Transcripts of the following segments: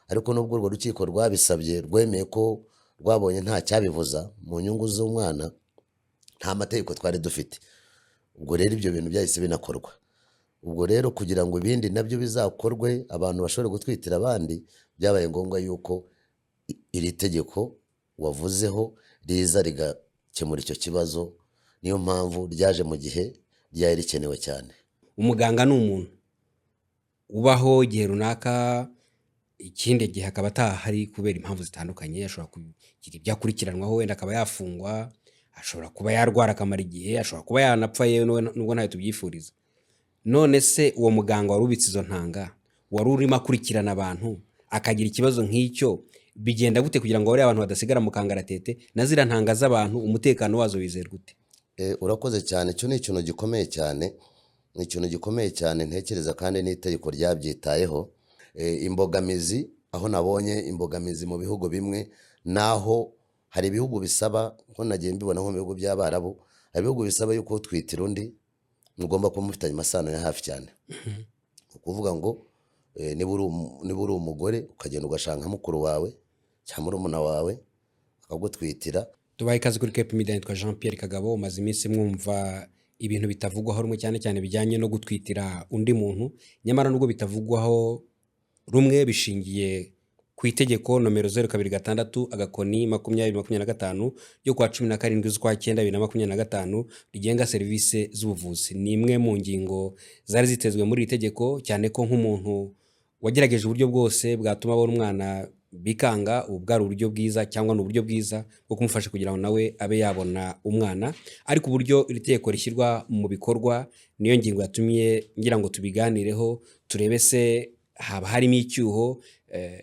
ariko nubwo urwo rukiko rwabisabye rwemeye ko rwabonye nta cyabivuza mu nyungu z'umwana, nta mategeko twari dufite. Ubwo rero ibyo bintu byahise binakorwa. Ubwo rero kugira ngo ibindi nabyo bizakorwe abantu bashobore gutwitira abandi, byabaye ngombwa yuko iri tegeko wavuzeho riza rigakemura icyo kibazo. Niyo mpamvu ryaje mu gihe ryari rikenewe cyane. Umuganga ni umuntu ubaho igihe runaka, ikindi gihe akaba atahari kubera impamvu zitandukanye. Ashobora kugira ibyo akurikiranwaho, wenda akaba yafungwa, ashobora kuba yarwara akamara igihe, ashobora kuba yanapfa yewe nubwo ntayo tubyifuriza. None se uwo muganga wari ubitse izo ntanga, wari urimo akurikirana abantu, akagira ikibazo nk'icyo, bigenda gute kugira ngo bariya abantu badasigara mu kangaratete na ziriya ntanga z'abantu, umutekano wazo wizerwa gute? Urakoze cyane. Icyo ni ikintu gikomeye cyane, ni ikintu gikomeye cyane ntekereza, kandi n'itegeko ryabyitayeho. Imbogamizi, aho nabonye imbogamizi mu bihugu bimwe, naho hari ibihugu bisaba, nko nagiye mbibona nko mu bihugu by'Abarabu, hari ibihugu bisaba yuko utwitira undi mugomba kuba mufitanye amasano ya hafi cyane. Ukuvuga ngo niba uri umugore ukagenda ugashaka mukuru wawe cyangwa murumuna wawe akagutwitira. Tubaye ikaze kuri Cape Media. Nitwa Jean Pierre Kagabo. Umaze iminsi mwumva ibintu bitavugwaho rumwe, cyane cyane bijyanye no gutwitira undi muntu. Nyamara nubwo bitavugwaho rumwe, bishingiye ku itegeko nomero 026/2025 ryo kwa 17/9/2025 rigenga serivisi z'ubuvuzi. Ni imwe mu ngingo zari zitezwe muri iri tegeko, cyane ko nk'umuntu wagerageje uburyo bwose bwatuma abona umwana bikanga, ubu bwari uburyo bwiza, cyangwa ni uburyo bwiza bwo kumufasha kugira ngo nawe abe yabona umwana. Ariko uburyo iri tegeko rishyirwa mu bikorwa niyo ngingo yatumye ngira ngo tubiganireho, turebe se haba harimo icyuho,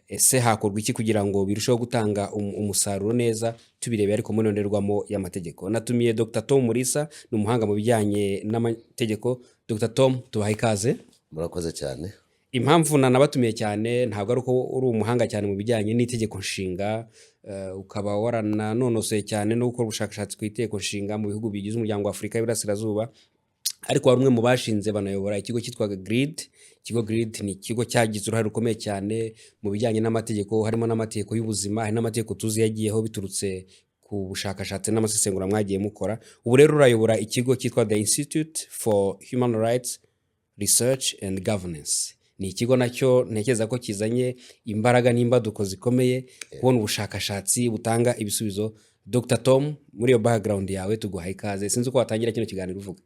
ese hakorwa iki kugira ngo birusheho gutanga umusaruro neza, tubirebe ariko mu ndorerwamo y'amategeko. Natumiye Dr. Tom Mulisa, ni umuhanga mu bijyanye n'amategeko. Dr. Tom, tubahe ikaze. Murakoze cyane. Impamvu nanabatumiye cyane ntabwo ari uko uri umuhanga cyane mu bijyanye n'itegeko nshinga, ukaba warananonosoye cyane no gukora ubushakashatsi ku itegeko nshinga mu bihugu bigize umuryango wa Afurika y'Iburasirazuba, ariko wari umwe mu bashinze banayobora ikigo cyitwaga GRID. Ikigo GRID ni ikigo cyagize uruhare rukomeye cyane mu bijyanye n'amategeko, harimo n'amategeko y'ubuzima, hari n'amategeko tuzi yagiyeho biturutse ku bushakashatsi n'amasesengura mwagiye mukora. Ubu rero urayobora ikigo cyitwa The Institute for Human Rights Research and Governance. Ni ikigo nacyo ntekereza ko kizanye imbaraga n'imbaduko zikomeye kubona ubushakashatsi butanga ibisubizo. Dr. Tom, muri iyo background yawe tuguhaye ikaze. Sinzi uko watangira kino kiganiro uvuga.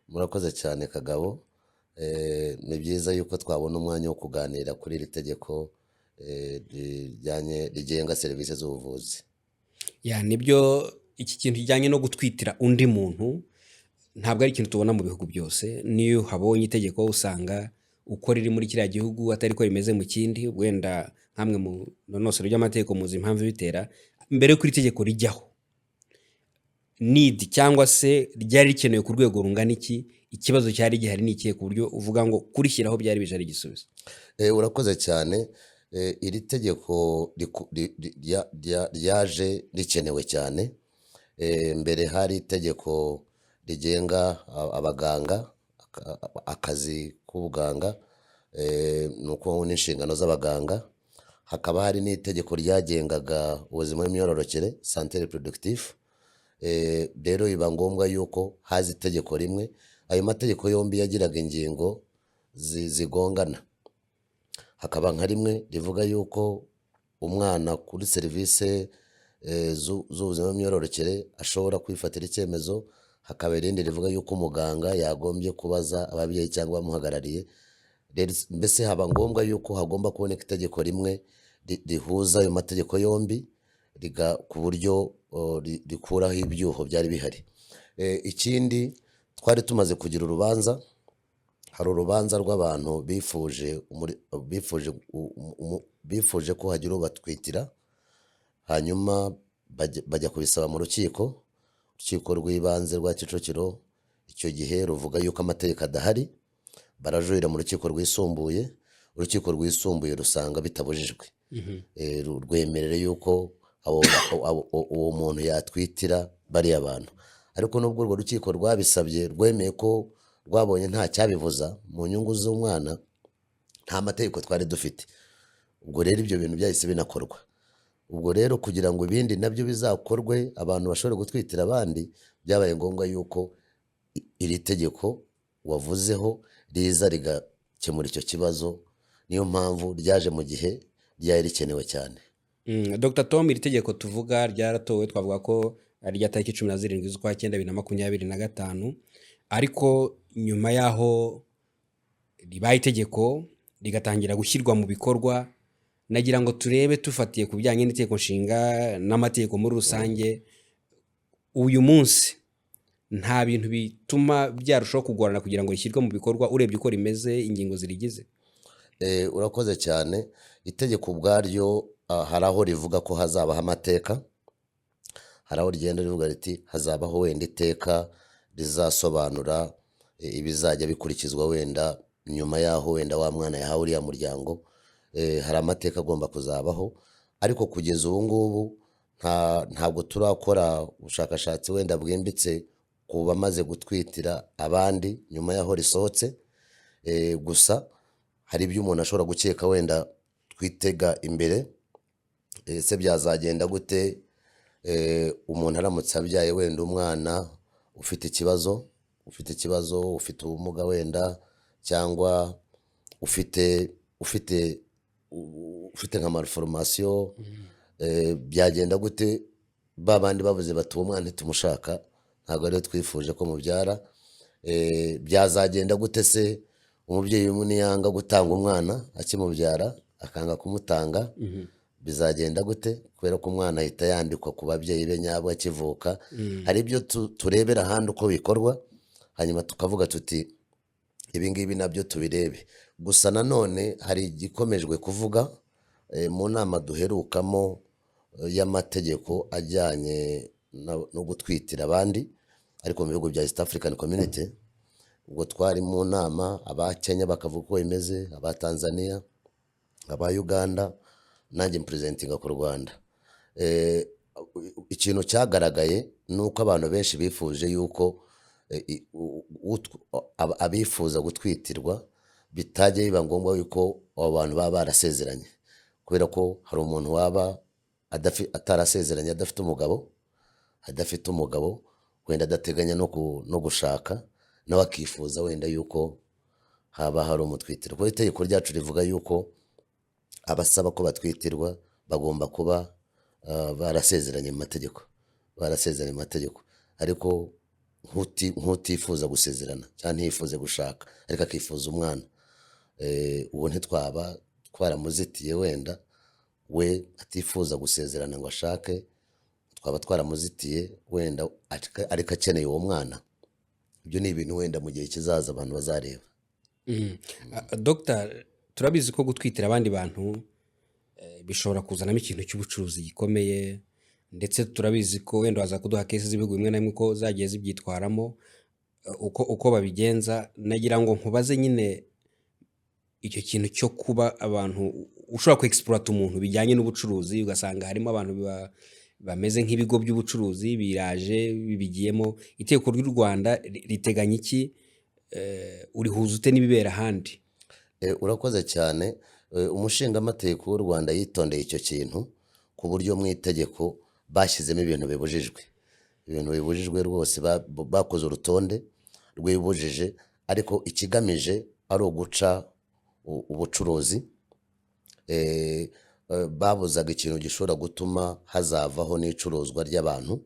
Murakoze cyane Kagabo. Ni byiza yuko twabona umwanya wo kuganira kuri iri tegeko rigenga serivisi z'ubuvuzi. Nibyo, iki kintu kijyanye no gutwitira undi muntu ntabwo ari ikintu tubona mu bihugu byose. Niyo habonye itegeko usanga uko riri muri kiriya gihugu atari ko rimeze mu kindi. Wenda nkamwe mu nonosoro ry'amategeko muzi impamvu bitera. Mbere y'uko iri tegeko rijyaho, need cyangwa se ryari rikenewe ku rwego rungana iki? Ikibazo cyari gihari ni ikihe ku buryo uvuga ngo kurishyiraho byari bije ari igisubizo? Urakoze cyane. Iri tegeko ryaje rikenewe cyane. Mbere hari itegeko rigenga abaganga, akazi k'ubuganga, nuko n'inshingano z'abaganga. Hakaba hari n'itegeko ryagengaga ubuzima bw'imyororokere, santé reproductive. Rero biba ngombwa yuko haza itegeko rimwe. Ayo mategeko yombi yagiraga ingingo zigongana. Hakaba nka rimwe rivuga yuko umwana kuri serivisi z'ubuzima bw'imyororokere ashobora kwifatira icyemezo. Hakaba irindi rivuga yuko umuganga yagombye kubaza ababyeyi cyangwa abamuhagarariye. Mbese haba ngombwa yuko hagomba kuboneka itegeko rimwe rihuza ayo mategeko yombi, ku buryo rikuraho ibyuho byari bihari. Ikindi, twari tumaze kugira urubanza. Hari urubanza rw'abantu bifuje ko hagira ubatwitira, hanyuma bajya kubisaba mu rukiko rw'ibanze rwa Kicukiro. Icyo gihe ruvuga yuko amategeko adahari, barajurira mu rukiko rwisumbuye. Urukiko rwisumbuye rusanga bitabujijwe. Rwemerera yuko uwo muntu yatwitira bariya bantu. Ariko nubwo urwo rukiko rwabisabye rwemeye ko rwabonye nta cyabivuza mu nyungu z'umwana, nta mategeko twari dufite. ubwo rero ibyo bintu byahise binakorwa. Ubwo rero kugira ngo ibindi nabyo bizakorwe abantu bashobore gutwitira abandi, byabaye ngombwa yuko iri tegeko wavuzeho riza rigakemura icyo kibazo, niyo mpamvu ryaje mu gihe ryari rikenewe cyane. Dr Tom, iri tegeko tuvuga ryaratowe, twavuga ko ari rya tariki 17 z'ukwa 9 2025, ariko nyuma yaho ribaye itegeko rigatangira gushyirwa mu bikorwa, nagira ngo turebe tufatiye ku bijyanye n'itegeko nshinga n'amategeko muri rusange, uyu munsi nta bintu bituma byarushaho kugorana kugira ngo rishyirwe mu bikorwa urebye uko rimeze, ingingo zirigize. Urakoze cyane. Itegeko ubwaryo hari aho rivuga ko hazabaho amateka, hari aho rigenda rivuga riti hazabaho wenda iteka rizasobanura ibizajya bikurikizwa wenda nyuma yaho wenda wa mwana yahawe uriya muryango. Hari amateka agomba kuzabaho, ariko kugeza ubu ngubu ntabwo turakora ubushakashatsi wenda bwimbitse ku bamaze gutwitira abandi nyuma yaho risohotse. Gusa hari ibyo umuntu ashobora gukeka wenda twitega imbere. Ese byazagenda gute umuntu aramutse abyaye wenda umwana ufite ikibazo, ufite ubumuga wenda, cyangwa ufite nka malformation, byagenda gute? Babandi bavuze bati uwo mwana ntitumushaka, ntabwo ariyo twifuje ko mubyara. Byazagenda gute se umubyeyi umwe niyanga gutanga umwana akimubyara akanga kumutanga? Bizagenda gute? Kubera ko umwana ahita yandikwa ku babyeyi be nyabo akivuka. Hari ibyo turebera ahandi uko bikorwa, hanyuma tukavuga tuti ibi ngibi nabyo tubirebe. Gusa nanone hari igikomejwe kuvuga mu nama duherukamo y'amategeko ajyanye no gutwitira abandi, ariko mu bihugu bya East African Community. Ubwo twari mu nama, aba Kenya bakavuga uko bimeze, aba Tanzania, aba Uganda, nanjye mpresentinga ku Rwanda. Ikintu cyagaragaye ni uko abantu benshi bifuje yuko abifuza gutwitirwa bitajya biba ngombwa yuko abo bantu baba barasezeranye, kubera ko hari umuntu waba atarasezeranye, adafite umugabo wenda adateganya no gushaka, nawe akifuza wenda yuko haba hari umutwitiro. Kuko itegeko ryacu rivuga yuko abasaba ko batwitirwa bagomba kuba barasezeranye mu mategeko, ariko nk'utifuza gusezerana cyangwa ntiyifuze gushaka ariko akifuza umwana, uwo ntitwaba twaramuzitiye. Wenda we atifuza gusezerana ngo ashake, twaba twaramuzitiye wenda ariko akeneye uwo mwana. Ibyo ni ibintu wenda mu gihe kizaza abantu bazareba. Dr, turabizi ko gutwitira abandi bantu bishobora kuzanamo ikintu cy'ubucuruzi gikomeye, ndetse turabizi ko wenda waza kuduha kesi z'ibihugu bimwe na bimwe ko zagiye zibyitwaramo uko babigenza. Nagira ngo nkubaze nyine icyo kintu cyo kuba abantu ushobora kwexploit umuntu bijyanye n'ubucuruzi, ugasanga harimo abantu bameze nk'ibigo by'ubucuruzi biraje bibigiyemo. Itegeko ry'u Rwanda riteganya iki? Urihuza ute n'ibibera ahandi? Urakoze cyane. Umushingamategeko w'u Rwanda yitondeye icyo kintu, ku buryo mu itegeko bashyizemo ibintu bibujijwe rwose. Bakoze urutonde rw'ibibujije, ariko ikigamije ari uguca ubucuruzi. Babuzaga ikintu gishobora gutuma hazavaho n'icuruzwa ry'abantu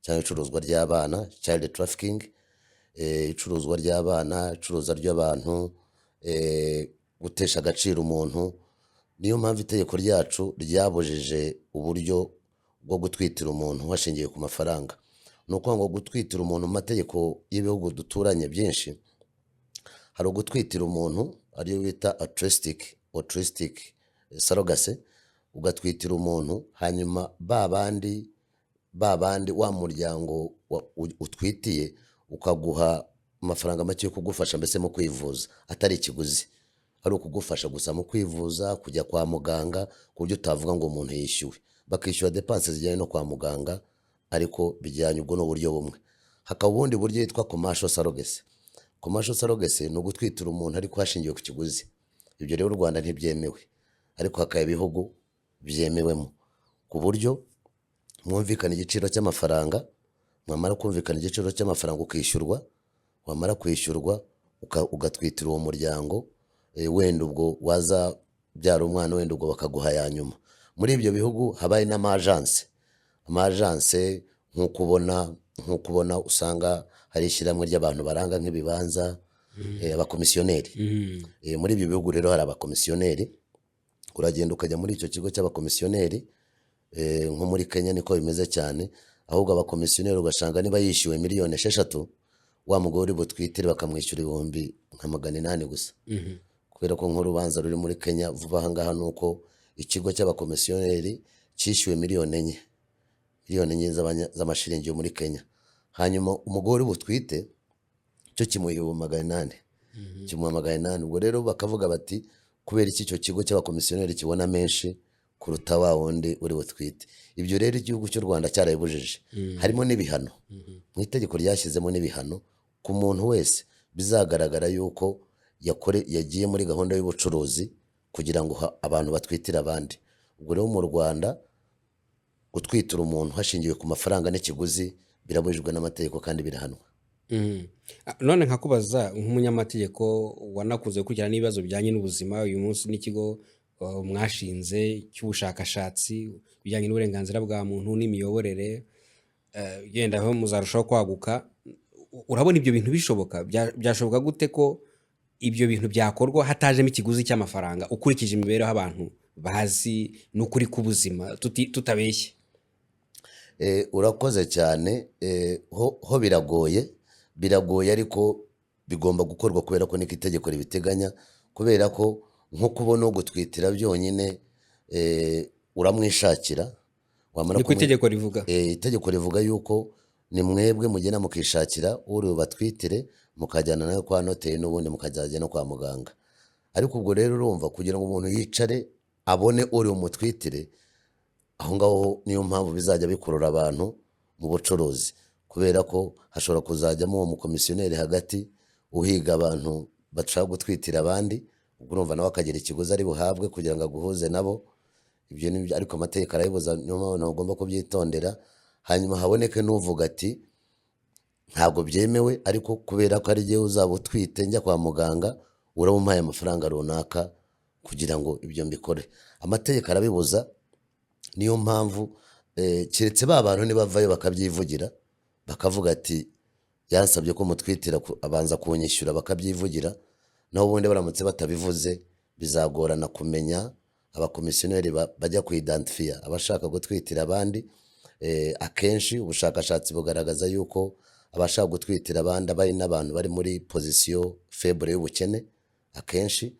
cyangwa icuruzwa ry'abana, child trafficking, icuruzwa ry'abana, icuruza ry'abantu, gutesha agaciro umuntu. Niyo mpamvu itegeko ryacu ryabujije uburyo bwo gutwitira umuntu hashingiwe ku mafaranga. Ni ukuvuga ngo gutwitira umuntu mu mategeko y'ibihugu duturanye byinshi, hari ugutwitira umuntu ariyo bita altruistic surrogacy. Ugatwitira umuntu, hanyuma babandi wa muryango utwitiye ukaguha amafaranga make yo kugufasha mbese mu kwivuza, atari ikiguzi, ari ukugufasha gusa mu kwivuza, kujya kwa muganga, ku buryo utavuga ngo umuntu yishyuwe. Bakishyura depense zijyanye no kwa muganga, ariko bijyanye ubwo n'uburyo bumwe. Hakaba ubundi buryo yitwa commercial surrogacy. Commercial surrogacy ni ugutwitira umuntu ariko hashingiwe ku kiguzi. Ibyo rero u Rwanda ntibyemewe. ariko hakaba ibihugu byemewemo, ku buryo mwumvikana igiciro cy'amafaranga, mwamara kumvikana igiciro cy'amafaranga ukishyurwa, wamara kwishyurwa ugatwitira uwo muryango, wenda ubwo wazabyara umwana wenda ubwo bakaguha ya nyuma. Muri ibyo bihugu habaye n'amajanse, nk'uko ubona usanga hari ishyirahamwe ry'abantu baranga nk'ibibanza, abakomisiyoneri. Muri ibyo bihugu rero hari abakomisiyoneri, uragenda ukajya muri icyo kigo cy'abakomisiyoneri. Nko muri Kenya niko bimeze cyane, ahubwo abakomisiyoneri ugasanga niba yishyuwe miliyoni 6, wa mugore butwitire bakamwishyura ibihumbi nka 800 gusa. Kubera ko nk'urubanza ruri muri Kenya vuba aha ngaha nuko ikigo cy'abakomisiyoneri cyishyuwe miliyoni 4 z'amashiringi yo muri Kenya. Hanyuma umugore butwite cyo kimuha 800, kimuha 800. Ubwo rero bakavuga bati kubera iki icyo kigo cy'abakomisiyoneri kibona menshi kuruta wa wundi uri butwite. Ibyo rero igihugu cy'u Rwanda cyarabibujije. Harimo n'ibihano, mu itegeko ryashyizemo n'ibihano ku muntu wese bizagaragara yuko yagiye muri gahunda y'ubucuruzi kugira ngo abantu batwitire abandi. Ubwo rero mu Rwanda gutwitira umuntu hashingiwe ku mafaranga n'ikiguzi birabujijwe n'amategeko kandi birahanwa. None nkakubaza nk'umunyamategeko wanakunze gukurikirana n'ibibazo bijyanye n'ubuzima, uyu munsi n'ikigo mwashinze cy'ubushakashatsi bijyanye n'uburenganzira bwa muntu n'imiyoborere, yenda aho muzarushaho kwaguka, urabona ibyo bintu bishoboka? Byashoboka gute ko ibyo bintu byakorwa hatajemo ikiguzi cy'amafaranga, ukurikije imibereho abantu bazi n'ukuri k'ubuzima tutabeshye? Urakoze cyane. Ho biragoye ariko bigomba gukorwa kubera ko niko itegeko ribiteganya, kubera ko nko kubona gutwitira byonyine uramwishakira. Niko itegeko rivuga? Itegeko rivuga yuko ni mwebwe mugena mukishakira uri bubatwitire, mukajyana nawe kwa noteri n'ubundi mukajyana no kwa muganga. Ariko ubwo rero urumva kugira ngo umuntu yicare abone uri umutwitire, aho ngaho niyo mpamvu bizajya bikurura abantu mu bucuruzi, kubera ko hashobora kuzajyamo uwo mukomisiyoneri hagati uhiga abantu bashaka gutwitira abandi. Ubwo urumva nawe akagira ikiguzi ari buhabwe kugira ngo aguhuze nabo. Ibyo ni ariko amategeko arabibuza, niyo mpamvu ugomba kubyitondera. Hanyuma haboneke n'uvuga ati ntabwo byemewe, ariko kubera ko ari gihe uzaba utwite njya kwa muganga uramuhaye amafaranga runaka kugira ngo ibyo mbikore. Amategeko arabibuza, niyo mpamvu keretse ba bantu nibavayo bakabyivugira bakavuga ati yansabye ko mutwitira abanza kunyishyura, bakabyivugira. Naho ubundi baramutse batabivuze bizagorana kumenya abakomisiyoneri bajya kuidentifia abashaka gutwitira abandi. Akenshi ubushakashatsi bugaragaza yuko abashaka gutwitira abandi bari n'abantu bari muri position faible y'ubukene. Akenshi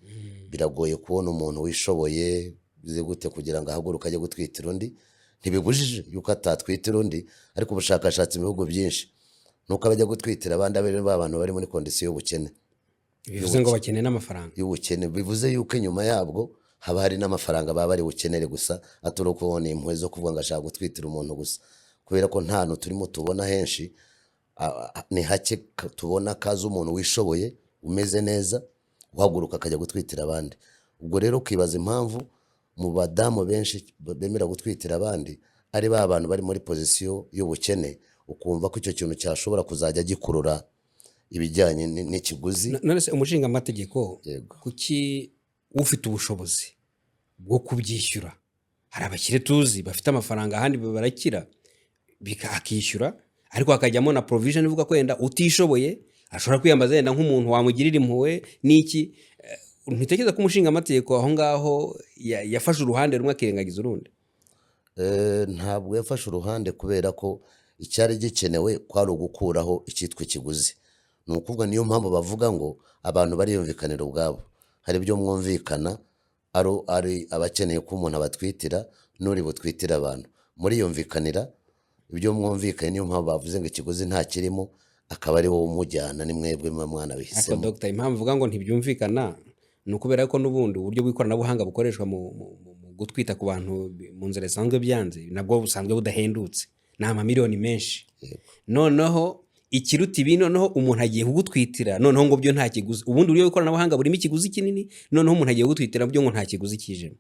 biragoye kubona umuntu wishoboye bize gute kugira ngo ahaguruka ajye gutwitira undi. Ntibibujije yuko atatwitira undi, ariko ubushakashatsi mu bihugu byinshi nuko abajya gutwitira abandi abantu bari muri condition y'ubukene. Bivuze ngo bakeneye n'amafaranga y'ubukene, bivuze yuko inyuma yabwo haba hari n'amafaranga baba bari bukenere gusa, atari ukubona impuhwe zo kuvuga ngo ashaka gutwitira umuntu gusa. Kubera ko nta hantu turimo tubona henshi, ni hake tubona kaza umuntu wishoboye umeze neza uhaguruka akajya gutwitira abandi. Ubwo rero ukibaza impamvu mu badamu benshi bemera gutwitira abandi ari ba bantu bari muri position y'ubukene, ukumva ko icyo kintu cyashobora kuzajya gikurura ibijyanye n'ikiguzi. None se umushinga amategeko kuki ufite ubushobozi bwo kubyishyura? Hari abakire tuzi bafite amafaranga ahandi barakira akishyura, ariko hakajyamo na provision ivuga ko yenda utishoboye ashobora kwiyambaza yenda nk'umuntu wamugirira impuhwe n'iki. Ntitekereza ko umushinga amategeko aho ngaho yafashe uruhande rumwe akirengagiza urundi? Ntabwo yafashe uruhande, kubera ko icyari gikenewe kwari ugukuraho icyitwa ikiguzi. Ni ukuvuga niyo mpamvu bavuga ngo abantu bariyumvikanira ubwabo. Hari ibyo mwumvikana ari abakeneye ko umuntu abatwitira n'uri butwitira abantu muriyumvikanira ibyo mwumvikanye. Niyo mpamvu bavuze ngo ikiguzi nta kirimo, akaba ari wowe umujyana, ni mwebwe mwana bihisemo. Ariko Dr. impamvu uvuga ngo ntibyumvikana ni ukubera ko n'ubundi uburyo bw'ikoranabuhanga bukoreshwa mu gutwita ku bantu mu nzira zisanzwe byanze nabwo busanzwe budahendutse, ni amamiliyoni menshi. Noneho ikiruta ibi, noneho umuntu agiye kugutwitira, noneho ngo byo nta kiguzi. Ubundi uburyo bw'ikoranabuhanga burimo ikiguzi kinini, noneho umuntu agiye kugutwitira byo ngo nta kiguzi kijemo.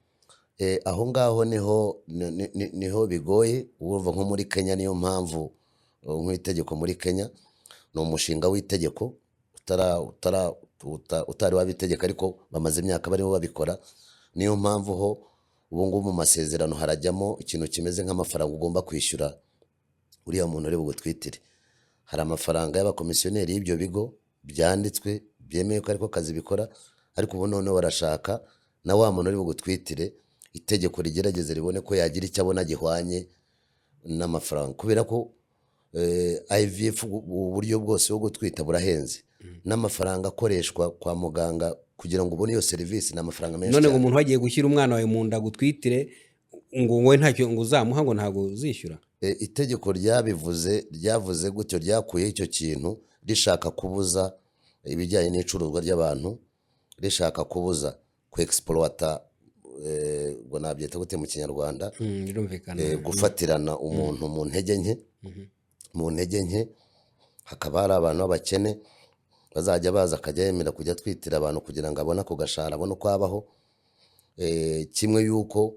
Aho ngaho niho bigoye urumva nko muri Kenya. Niyo mpamvu nk'itegeko muri Kenya ni umushinga w'itegeko utari waba itegeko, ariko bamaze imyaka barimo babikora. Niyo mpamvu ho ubu ngubu mu masezerano harajyamo ikintu kimeze nk'amafaranga ugomba kwishyura uriya muntu uri bugutwitire. Hari amafaranga y'abakomisiyoneri y'ibyo bigo byanditswe byemeye ko ariko kazi bikora, ariko ubu noneho barashaka na wa muntu uri bugutwitire itegeko rigerageze ribone ko yagira icyo abona gihwanye n'amafaranga, kubera ko IVF uburyo bwose bwo gutwita burahenze, n'amafaranga akoreshwa kwa muganga kugira ngo ubone iyo serivisi ni amafaranga menshi none ngo cyane. umuntu wagiye gushyira umwana wawe mu nda gutwitire ngo wowe ntacyo ngo uzamuha ngo ntabwo uzishyura. Itegeko ryavuze gutyo, ryakuye icyo kintu rishaka kubuza ibijyanye n'icuruzwa ry'abantu, rishaka kubuza kwexploita, ngo nabyita gute mu kinyarwanda, birumvikana. gufatirana umuntu mu ntege nke. Hakaba hari abantu b'abakene bazajya baza akajya yemera kujya twitira abantu kugira ngo abone ako gashahara, abone uko abaho. Kimwe yuko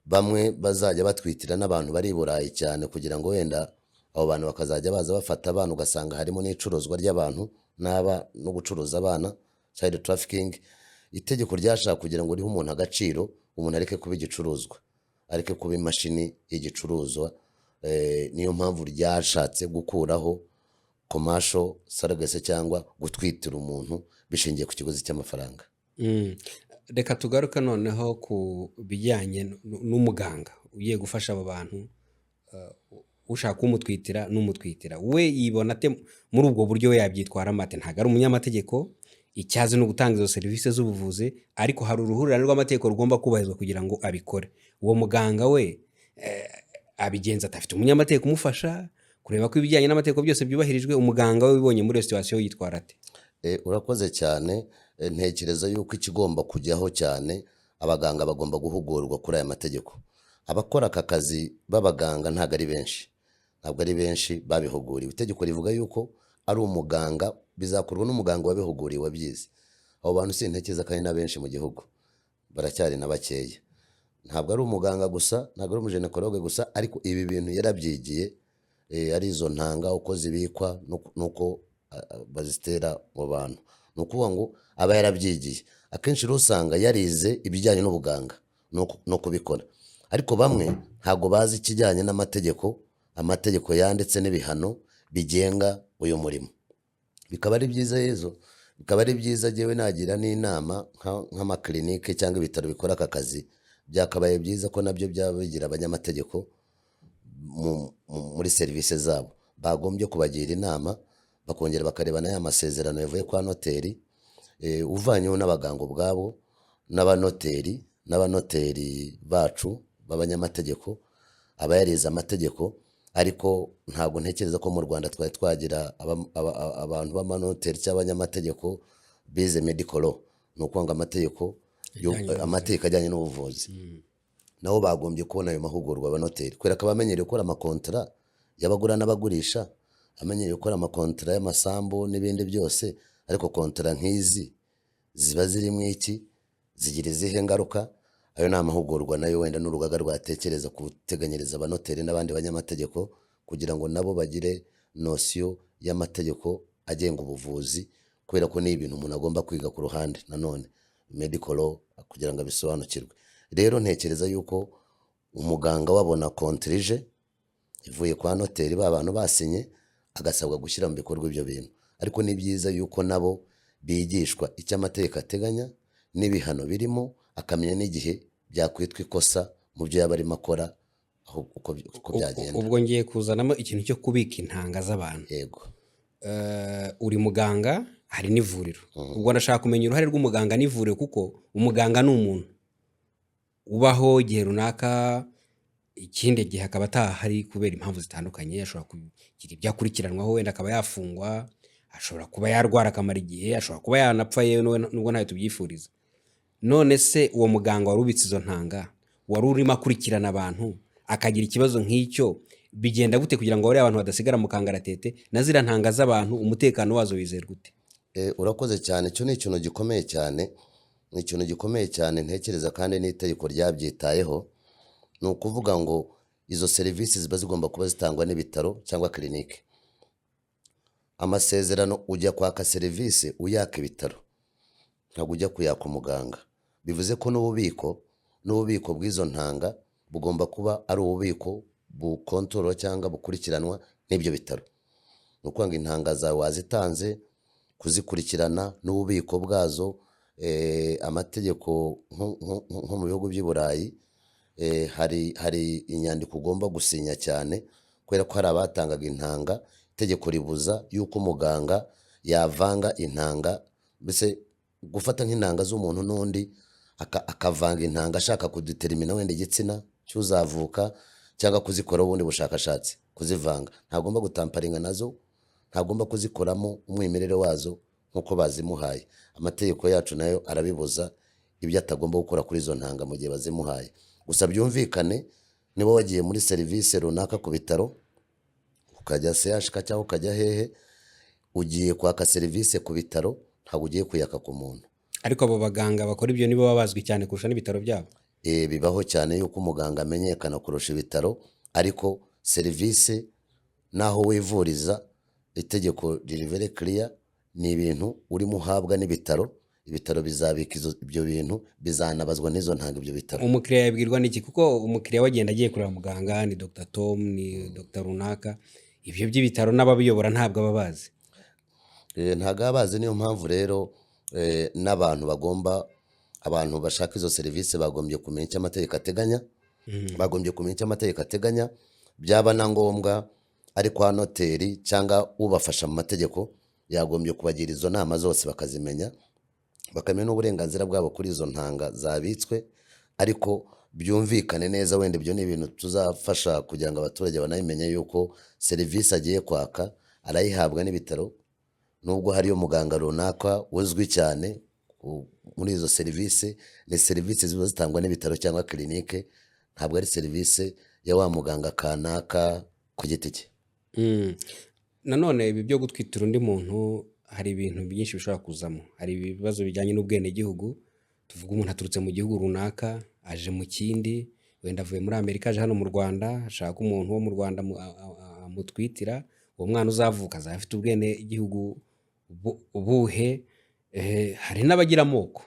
bamwe bazajya batwitira n'abantu bari i Burayi cyane kugira ngo wenda abo bantu bakazajya baza bafata abana, ugasanga harimo n'icuruzwa ry'abantu no gucuruza abana, child trafficking. Itegeko ryashaka kugira ngo rihe umuntu agaciro, umuntu areke kuba igicuruzwa, areke kuba imashini y'igicuruzwa. Niyo mpamvu ryashatse gukuraho commercial surrogacy cyangwa gutwitira umuntu bishingiye ku kiguzi cy'amafaranga. Reka tugaruke noneho ku bijyanye n'umuganga ugiye gufasha abo bantu, ushaka umutwitira n'umutwitira. We yibona ate muri ubwo buryo? We yabyitwara mate? Ntabwo ari umunyamategeko, icyazi no gutanga izo serivisi z'ubuvuzi, ariko hari uruhurirane rw'amategeko rugomba kubahirizwa kugira ngo abikore. Uwo muganga we abigenza atafite umunyamategeko umufasha kureba ko ibijyanye n'amategeko byose byubahirijwe? Umuganga we wibonye muri situation yitwara ate? Urakoze cyane. Ntekereza yuko ikigomba kujyaho cyane, abaganga bagomba guhugurwa kuri aya mategeko. Abakora aka kazi b'abaganga ntabwo ari benshi babihuguriwe. Itegeko rivuga yuko ari umuganga, bizakorwa n'umuganga wabihuguriwe wabyize. Abo bantu sintekereza ko ari na benshi mu gihugu, baracyari na bakeya. Ntabwo ari umuganga gusa, ntabwo ari umujenekologe gusa, ariko ibi bintu yarabyigiye, ari izo ntanga uko zibikwa nuko bazitera mu bantu. Ni ukuvuga ngo aba yarabyigiye. Akenshi rero usanga yarize ibijyanye n'ubuganga no kubikora, ariko bamwe ntabwo bazi ikijyanye n'amategeko, amategeko yanditse n'ibihano bigenga uyu murimo. Bikaba ari byiza jewe nagira n'inama nk'amakilinike cyangwa ibitaro bikora aka kazi, byakabaye byiza ko nabyo byaba bigira abanyamategeko muri serivisi zabo. Bagombye kubagira inama, bakongera bakareba n'aya masezerano yavuye kwa noteri, uvanyeho n'abaganga ubwabo n'abanoteri bacu b'abanyamategeko, aba yarize amategeko. Ariko ntabwo ntekereza ko mu Rwanda twari twagira abantu b'amanoteri cyangwa abanyamategeko bize medical law, ni ukuvuga amategeko ajyanye n'ubuvuzi. Nabo bagombye kubona ayo mahugurwa abanoteri, kubera ko abamenyereye gukora amakontara y'abagura n'abagurisha, amenyereye gukora amakontara y'amasambu n'ibindi byose. Ariko kontara nk'izi ziba zirimo iki, zigira izihe ngaruka? Ayo ni amahugurwa nayo wenda n'urugaga rwatekereza guteganyiriza abanoteri n'abandi banyamategeko, kugira ngo nabo bagire nosiyo y'amategeko agenga ubuvuzi, kubera ko ni ibintu umuntu agomba kwiga ku ruhande nanone medical law kugira ngo abisobanukirwe. Rero ntekereza yuko umuganga wabona kontrije ivuye kwa noteri, ba bantu basinye, agasabwa gushyira mu bikorwa ibyo bintu. Ariko ni byiza yuko nabo bigishwa icyo amategeko ateganya n'ibihano birimo, akamenya n'igihe byakwitwa ikosa mu byo yaba arimo akora, uko byagenda. Ubwo ngiye kuzanamo ikintu cyo kubika intanga z'abantu. Yego. Uri muganga, hari n'ivuriro. Ubwo ndashaka kumenya uruhare rw'umuganga n'ivuriro, kuko umuganga ni umuntu ubaho igihe runaka, ikindi gihe akaba atahari kubera impamvu zitandukanye. Ashobora kugira ibyo akurikiranwaho, wenda akaba yafungwa, ashobora kuba yarwara akamara igihe, ashobora kuba yanapfa yewe nubwo ntayo tubyifuriza. None se uwo muganga wari ubitse izo ntanga, wari urimo akurikirana abantu, akagira ikibazo nk'icyo, bigenda gute kugira ngo bariya abantu badasigara mu kangaratete na ziriya ntanga z'abantu, umutekano wazo wizera gute? Urakoze cyane. Icyo ni ikintu gikomeye cyane. ni ikintu gikomeye cyane ntekereza kandi n'itegeko ryabyitayeho. Ni ukuvuga ngo izo serivisi ziba zigomba kuba zitangwa n'ibitaro cyangwa kirinike. Amasezerano ujya kwaka serivisi uyaka ibitaro, ntabwo ujya kuyaka umuganga. Bivuze ko n'ububiko bw'izo ntanga bugomba kuba ari ububiko bukontorora cyangwa bukurikiranwa n'ibyo bitaro. Ni ukuvuga ngo intanga zawe wazitanze, kuzikurikirana n'ububiko bwazo. Amategeko nko mu bihugu by'i Burayi hari inyandiko ugomba gusinya cyane, kubera ko hari abatangaga intanga. Itegeko ribuza yuko umuganga yavanga intanga, mbese gufata nk'intanga z'umuntu n'undi akavanga intanga ashaka kudetermina wenda igitsina cy'uzavuka cyangwa kuzikora ubundi bushakashatsi. Kuzivanga ntagomba gutamparinga nazo, ntagomba kuzikoramo umwimerere wazo nk'uko bazimuhaye. Amategeko yacu nayo arabibuza ibyo atagomba gukora kuri izo ntanga mu gihe bazimuhaye. Gusa byumvikane, niba wagiye muri serivisi runaka ku bitaro, ukajya CHK cyangwa ukajya hehe, ugiye kwaka serivisi ku bitaro, ntabwo ugiye kuyaka ku muntu. Ariko abo baganga bakora ibyo nibo baba bazwi cyane kurusha n'ibitaro byabo. Bibaho cyane yuko umuganga amenyekana kurusha ibitaro, ariko serivisi naho wivuriza, itegeko riri very clear, ni ibintu urimo uhabwa n'ibitaro. Ibitaro bizabika ibyo bintu, bizanabazwa n'izo ntanga ibyo bitaro. Umukiriya yabwirwa n'iki? Kuko umukiriya wagenda agiye kureba muganga, ni Dr Tom, ni Dr runaka, ibyo by'ibitaro n'ababiyobora ntabwo aba bazi. Ntabwo aba bazi. Niyo mpamvu rero n'abantu abantu bashaka izo serivisi bagombye kumenya icyo amategeko ateganya. Bagombye kumenya icyo amategeko ateganya. Byaba na ngombwa ari kwa noteri cyangwa ubafasha mu mategeko, yagombye kubagira izo nama zose bakazimenya, bakamenya n'uburenganzira bwabo kuri izo ntanga zabitswe. Ariko byumvikane neza, wenda ibyo ni ibintu tuzafasha kugira ngo abaturage banabimenye yuko serivisi agiye kwaka arayihabwa n'ibitaro, nubwo hariyo muganga runaka uzwi cyane muri izo serivisi. Ni serivisi ziba zitangwa n'ibitaro cyangwa kirinike, ntabwo ari serivisi ya wa muganga kanaka ku giti cye. Nanone ibi byo gutwitira undi muntu, hari ibintu byinshi bishobora kuzamo. Hari ibibazo bijyanye n'ubwenegihugu. Tuvuga umuntu aturutse mu gihugu runaka aje mu kindi, wenda avuye muri Amerika aje hano mu Rwanda, ashaka umuntu wo mu Rwanda amutwitira. Uwo mwana uzavuka azaba afite ubwenegihugu ubuhe? Hari n'abagira amoko,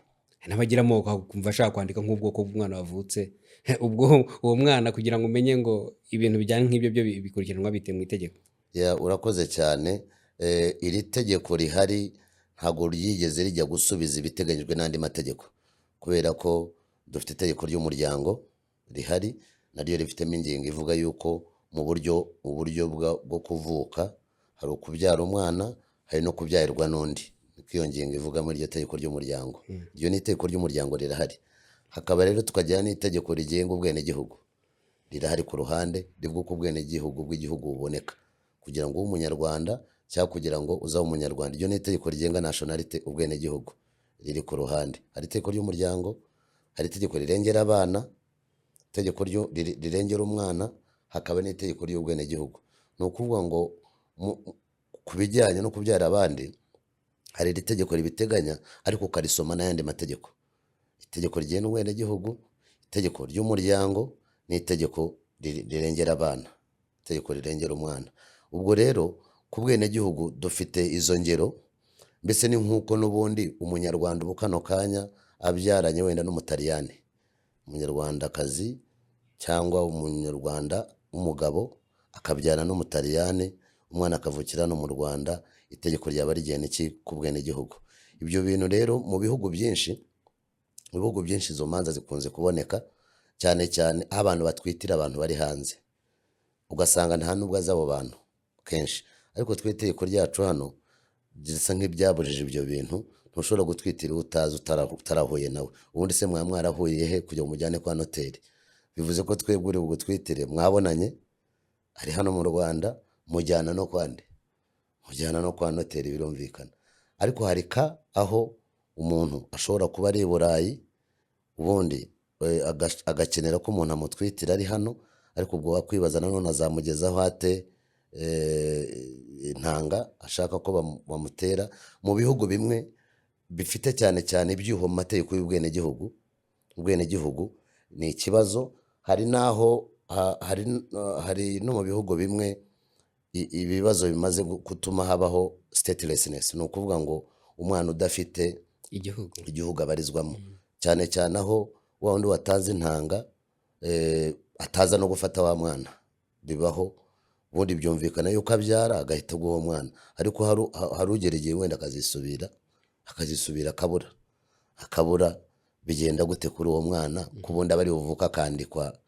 kumva ashaka kwandika nk'ubwoko bw'umwana wavutse. Ubwo uwo mwana kugira ngo umenye ngo ibintu bijyanye nk'ibyo byo bikurikiranwa bite mu itegeko? Urakoze cyane. Iri tegeko rihari ntabwo ryigeze rijya gusubiza ibiteganyijwe n'andi mategeko, kubera ko dufite itegeko ry'umuryango rihari, naryo rifitemo ingingo ivuga yuko mu uburyo bwo kuvuka hari ukubyara umwana, hari no kubyarwa n'undi. Iyo ngingo ivuga muri iryo tegeko ry'umuryango. Iryo ni itegeko ry'umuryango rirahari. Hakaba rero tukagira n'itegeko rigenga ubwenegihugu rirahari ku ruhande, rivuga uko ubwenegihugu bw'igihugu buboneka, kugira ngo ube umunyarwanda cyangwa kugira ngo uzabe umunyarwanda. Iryo ni itegeko rigenga nationality, ubwenegihugu, riri ku ruhande. Hari itegeko ry'umuryango, hari itegeko rirengera abana, itegeko rirengera umwana, hakaba n'itegeko ry'ubwenegihugu. Ni ukuvuga ngo ku bijyanye no kubyara abandi, hari iri tegeko ribiteganya, ariko ukarisoma n'ayandi mategeko. Itegeko rigenga ubwenegihugu, itegeko ry'umuryango, n'itegeko rirengera abana, itegeko rirengera umwana. Ubwo rero ku bwenegihugu dufite izo ngero. Mbese ni nk'uko n'ubundi umunyarwanda ubu kano kanya abyaranye wenda n'umutaliyani, umunyarwandakazi cyangwa umunyarwanda w'umugabo akabyarana n'umutaliyani, umwana akavukira no mu Rwanda, itegeko ryaba rigena iki ku bwenegihugu. Ibyo bintu rero mu bihugu byinshi izo manza zikunze kuboneka, cyane cyane aho abantu batwitira abantu bari hanze, ugasanga nta nubwo azi abo bantu kenshi. Ariko twe itegeko ryacu hano gisa nk'ibyabujije ibyo bintu. Ntushobora gutwitira utazi, utarahuye nawe. Ubundi se mwarahuye he kujya umujyane kwa noteri? Bivuze ko twebwe uri bugutwitire mwabonanye ari hano mu Rwanda, mujyana no kwande, mujyana no kwa noteri, birumvikana. Ariko hari aho umuntu ashobora kuba ari i Burayi, ubundi agakenera ko umuntu amutwitira ari hano, ariko ubwo wakwibaza nanone azamugezaho ate intanga ashaka ko bamutera. Mu bihugu bimwe bifite cyane cyane ibyuho mu mategeko y'ubwenegihugu. Ubwenegihugu ni ikibazo, hari n'aho hari no mu bihugu bimwe ibibazo bimaze gutuma habaho statelessness, ni ukuvuga ngo umwana udafite igihugu abarizwamo, cyane cyane aho wa wundi watanze intanga ataza no gufata wa mwana, bibaho. Ubundi byumvikana yuko abyara agahita guha uwo mwana, ariko hari ugera igihe wenda akazisubira akabura. Bigenda gute kuri uwo mwana? Kubundi abari buvuka akandikwa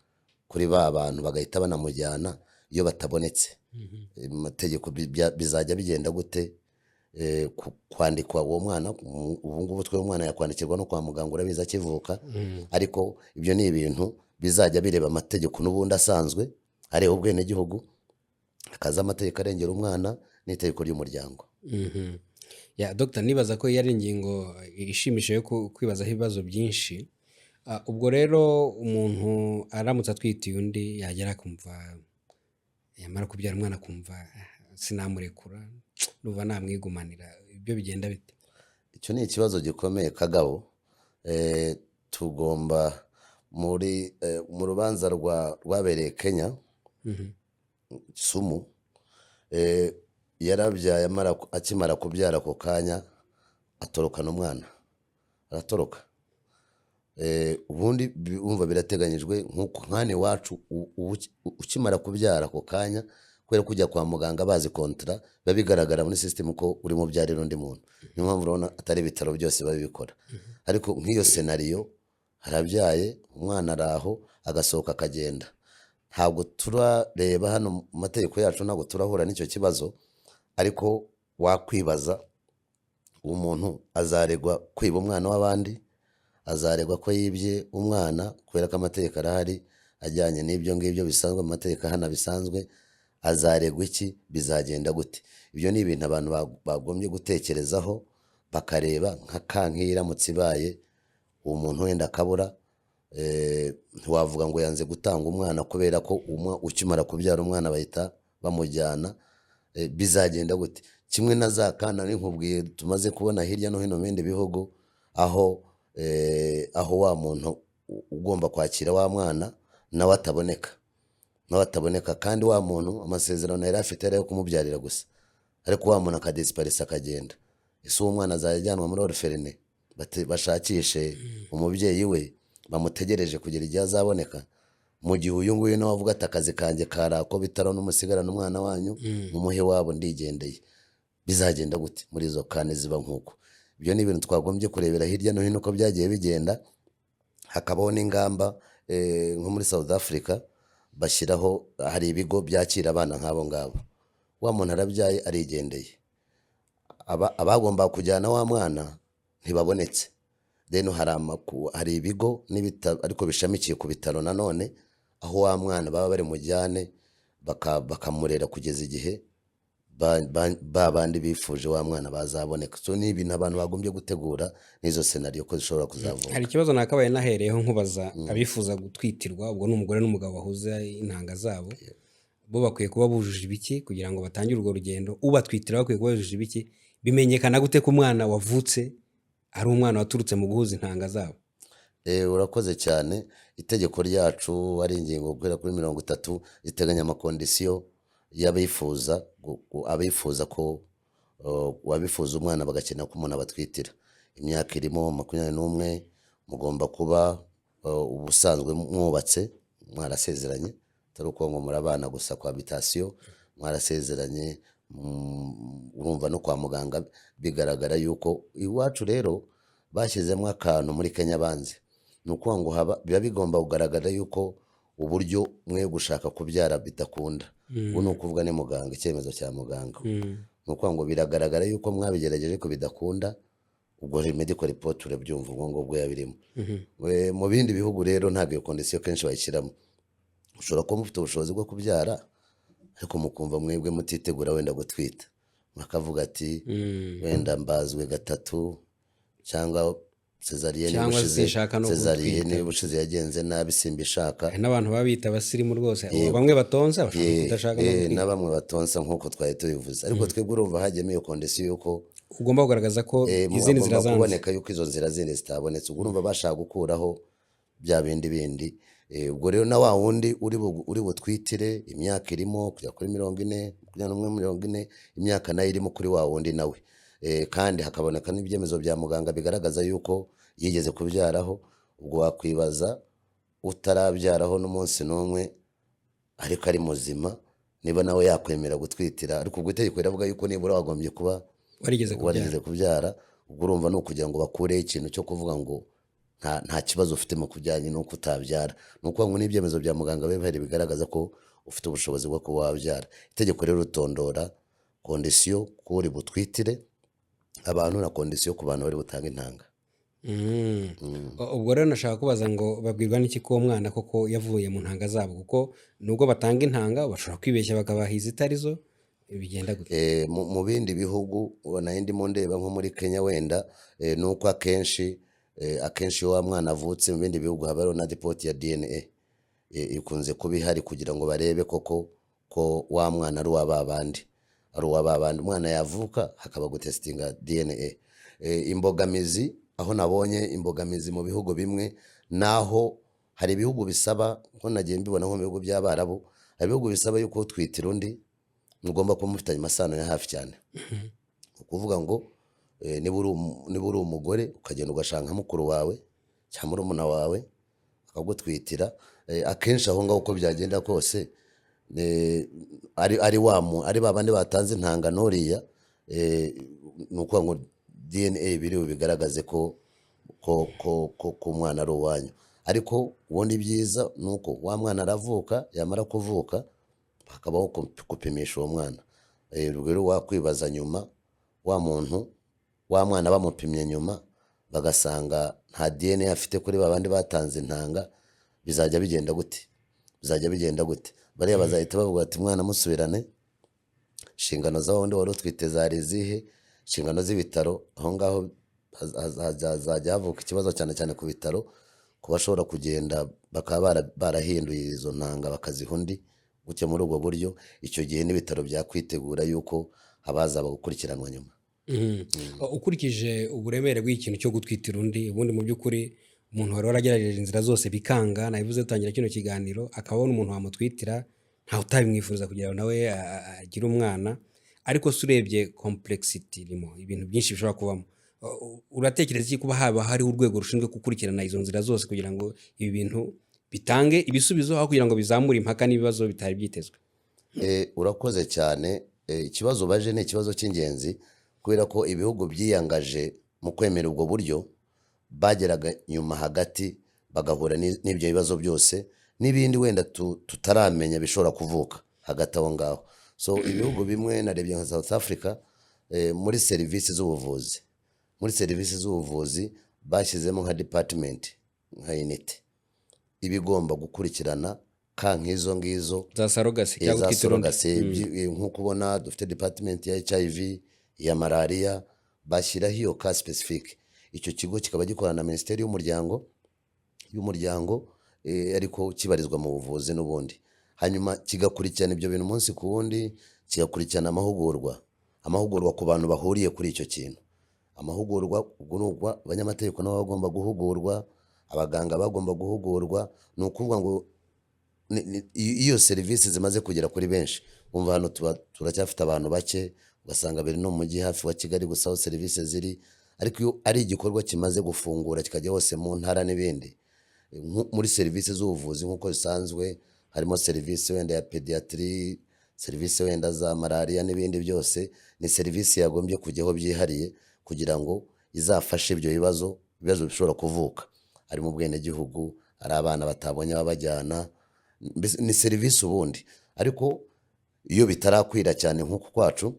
kuri ba bantu bagahita banamujyana iyo batabonetse. Amategeko bizajya bigenda gute kwandikwa uwo mwana? Ubu ngubu twe umwana yakwandikirwa no kwa muganga, urabizi akivuka. Ariko ibyo ni ibintu bizajya bireba amategeko n'ubundi asanzwe areba ubwenegihugu, hakaza amategeko arengera umwana n'itegeko ry'umuryango. Dr. nibaza ko yari ingingo ishimishije yo kwibazaho ibibazo byinshi. Ubwo rero umuntu aramutse atwitiye undi yagera akumva, yamara kubyara umwana akumva sinamurekura, nuva namwigumanira, ibyo bigenda bite? Icyo ni ikibazo gikomeye Kagabo. Tugomba mu rubanza rwabereye Kenya, Kisumu, yarabyaye akimara kubyara ako kanya atorokana umwana, aratoroka. Ubundi bumva birateganyijwe nk'ani iwacu, ukimara kubyara ako kanya, kubera kujya kwa muganga bazi kontra, biba bigaragara muri system ko uri mubyarira undi muntu. Niyo mpamvu urabona atari ibitaro byose babikora. Ariko nk'iyo scenario, harabyaye umwana araho agasohoka akagenda, ntabwo turareba hano mu mategeko yacu, ntabwo turahura n'icyo kibazo. Ariko wakwibaza, uwo muntu azaregwa kwiba umwana w'abandi, azaregwa ko yibye umwana, kubera ko amategeko arahari ajyanye n'ibyo ngibyo bisanzwe mu mategeko hano bisanzwe. Azaregwa iki? Bizagenda gute? Ibyo ni ibintu abantu bagombye gutekerezaho, bakareba nka kankiramutse ibaye uwo muntu wenda akabura. Ntiwavuga ngo yanze gutanga umwana kubera ko ukimara kubyara umwana bahita bamujyana. Bizagenda gute? Kimwe na za kana nkubwiye tumaze kubona hirya no hino mu bindi bihugu, aho wa muntu ugomba kwakira wa mwana nawe ataboneka, kandi wa muntu amasezerano yari afite yari ayo kumubyarira gusa, ariko wa muntu akadisiparisa akagenda. Ese uwo mwana azajyanwa muri orpheline bashakishe umubyeyi we, bamutegereje kugera igihe azaboneka? Mu gihe uyu nguyu nawe avuga ati akazi kanjye karako bitaro n'umusigarana umwana wanyu mumuhe wabo ndigendeye, bizagenda gute muri izo kane ziba nk'uko? Ibyo ni ibintu twagombye kurebera hirya no hino uko byagiye bigenda. Hakabaho n'ingamba, nko muri South Africa bashyiraho, hari ibigo byakira abana nk'abo ngabo. Wa muntu arabyaye arigendeye, abagomba kujyana wa mwana ntibabonetse. Then hari ibigo n'ibitaro ariko bishamikiye ku bitaro nanone, aho wa mwana baba bari mujyane bakamurera kugeza igihe babandi bifuje wa mwana bazaboneka. So ni ibintu abantu bagombye gutegura n'izo scenario ko zishobora kuzavuka. Hari ikibazo nakabaye nahereyeho nkubaza, abifuza gutwitirwa, ubwo n'umugore n'umugabo bahuza intanga zabo, bo bakwiye kuba bujuje ibiki kugira ngo batangire urwo rugendo? Ubatwitira bakwiye kuba bujuje ibiki? Bimenyekana gute ko umwana wavutse ari umwana waturutse mu guhuza intanga zabo? Urakoze cyane. Itegeko ryacu ari ingingo guhera kuri 30 riteganya amakondisiyo y'abifuza ko wabifuza umwana bagakena ko umuntu abatwitira. Imyaka irimo 21, mugomba kuba ubusanzwe mwubatse, mwarasezeranye, atari uko ngo murabana gusa kwa habitation, mwarasezeranye. Urumva no kwa muganga bigaragara yuko iwacu rero bashyizemo akantu muri Kenya banze, nuko ngo biba bigomba kugaragara yuko uburyo mwe gushaka kubyara bidakunda. Ubu ni ukuvuga ni muganga, icyemezo cya muganga. Nuko ngo biragaragara yuko mwabigerageje ko bidakunda, ubwo medical report urabyumva ngo yabirimo. Mu bindi bihugu rero ntabwo iyo condition kenshi bayishyiramo. Ushobora kuba mufite ubushobozi bwo kubyara, ariko mukumva mwebwe mutitegura wenda gutwita, makavuga ati wenda mbazwe 3 cyangwa cesarienne bushize yagenze nabi simbishaka. N'abantu babita abasirimu rwose, bamwe batonsa bashaka kudashaka na bamwe batonsa nk'uko twari tubivuze. Ariko twebwe urumva hagemo iyo condition yuko ugomba kugaragaza ko izindi nzira hagomba zanze. kuboneka yuko izo nzira zindi zitabonetse, ubwo urumva bashaka gukuraho bya bindi bindi. Ubwo rero na wa wundi uri butwitire imyaka irimo kujya kuri 40, 41, 40, imyaka nayo irimo kuri wa wundi nawe. Kandi hakaboneka n'ibyemezo bya muganga bigaragaza yuko yigeze kubyaraho, ubwo wakwibaza utarabyaraho n'umunsi n'umwe ariko ari muzima niba nawe yakwemera gutwitira, ariko ubwo itegeko riravuga yuko nibura wagombye kuba warigeze kubyara. Ubwo urumva ni ukugira ngo bakureho ikintu cyo kuvuga ngo nta kibazo ufite mu kujyanye n'uko utabyara, ni ukuvuga ngo n'ibyemezo bya muganga bihari bigaragaza ko ufite ubushobozi bwo kuba wabyara. Itegeko rero rutondora kondisiyo kuri butwitire abantu na kondisiyo ku bantu bari butanga intanga. Ubwo rero nashaka kubaza ngo babwirwa n'iki ko uwo mwana koko yavuye mu ntanga zabo, kuko nubwo batanga intanga bashobora kwibeshya bakabaha izitari zo, bigenda gute? Mu bindi bihugu ubona ndimo ndeba nko muri Kenya wenda, ni uko akenshi iyo wa mwana avutse mu bindi bihugu haba hariho na ripoti ya DNA ikunze kuba ihari kugira ngo barebe koko ko wa mwana ari uwa babandi, umwana yavuka hakaba gutesitinga DNA. Imbogamizi aho nabonye imbogamizi mu bihugu bimwe, naho hari ibihugu bisaba, nko nagiye mbibona nko mu bihugu by'Abarabu, hari ibihugu bisaba yuko utwitira undi mugomba kuba mufitanye amasano ya hafi cyane. Ukuvuga ngo niba uri umugore ukagenda ugashaka nka mukuru wawe cyangwa murumuna wawe akagutwitira, akenshi aho ngaho uko byagenda kose ari babandi batanze intanga ntoriya, ni ukuvuga ngo DNA biriho bigaragaze ko umwana ari uwanyu. Ariko ubundi byiza ni uko wa mwana aravuka, yamara kuvuka hakabaho gupimisha uwo mwana. Rero wakwibaza nyuma wa mwana bamupimye nyuma bagasanga nta DNA afite kuri babandi batanze intanga, bizajya bigenda gute? Bariya bazahita bavuga ati mwana musubirane, inshingano za wundi wari utwite zari izihe, inshingano z'ibitaro aho ngaho hazajya havuka ikibazo cyane cyane ku bitaro, ku bashobora kugenda bakaba barahinduye izo ntanga bakaziha undi, gutya muri ubwo buryo icyo gihe n'ibitaro byakwitegura yuko abazaba gukurikiranwa nyuma. Ukurikije uburemere bw'ikintu cyo gutwitira undi, ubundi mu by'ukuri umuntu wari waragerageje inzira zose bikanga, nabivuze dutangira kino kiganiro, akabona umuntu wamutwitira ntawe utabimwifuriza kugira ngo nawe agire umwana, ariko se urebye complexity irimo ibintu byinshi bishobora kubamo, uratekereza iki kuba haba hariho urwego rushinzwe gukurikirana izo nzira zose kugira ngo ibi bintu bitange ibisubizo aho kugira ngo bizamure impaka n'ibibazo bitari byitezwe? Urakoze cyane. Ikibazo baje ni ikibazo cy'ingenzi, kubera ko ibihugu byiyangaje mu kwemera ubwo buryo bageraga nyuma hagati bagahura n'ibyo bibazo byose n'ibindi wenda tutaramenya bishobora kuvuka hagati aho ngaho. So ibihugu bimwe narebye nka South Africa, muri serivisi z'ubuvuzi bashyizemo nka department, nka unit ibigomba gukurikirana nk'izo ngizo za surrogacy cyangwa nk'uko ubona dufite department ya HIV, ya malaria, bashyiraho iyo ka specific. Icyo kigo kikaba gikorana na Minisiteri y'umuryango, ariko kibarizwa mu buvuzi n'ubundi, hanyuma kigakurikirana ibyo bintu umunsi ku wundi, kigakurikirana amahugurwa ku bantu bahuriye kuri icyo kintu. Amahugurwa ubwo n'ubwo abanyamategeko nabo bagomba guhugurwa, abaganga bagomba guhugurwa. Ni ukuvuga ngo iyo serivisi zimaze kugera kuri benshi, umva hano turacyafite abantu bake, ugasanga biri no mu mujyi hafi wa Kigali gusa aho serivisi ziri, ariko iyo ari igikorwa kimaze gufungura kikajya hose mu ntara n'ibindi, muri serivisi z'ubuvuzi nk'uko bisanzwe harimo serivisi wenda ya pediatri, serivisi wenda za malaria n'ibindi byose, ni serivisi yagombye kujyaho byihariye kugira ngo izafashe ibyo bibazo bishobora kuvuka, ari mu bwenegihugu, ari abana batabonye ababajyana, ni serivisi ubundi. Ariko iyo bitarakwira cyane nk'uku kwacu,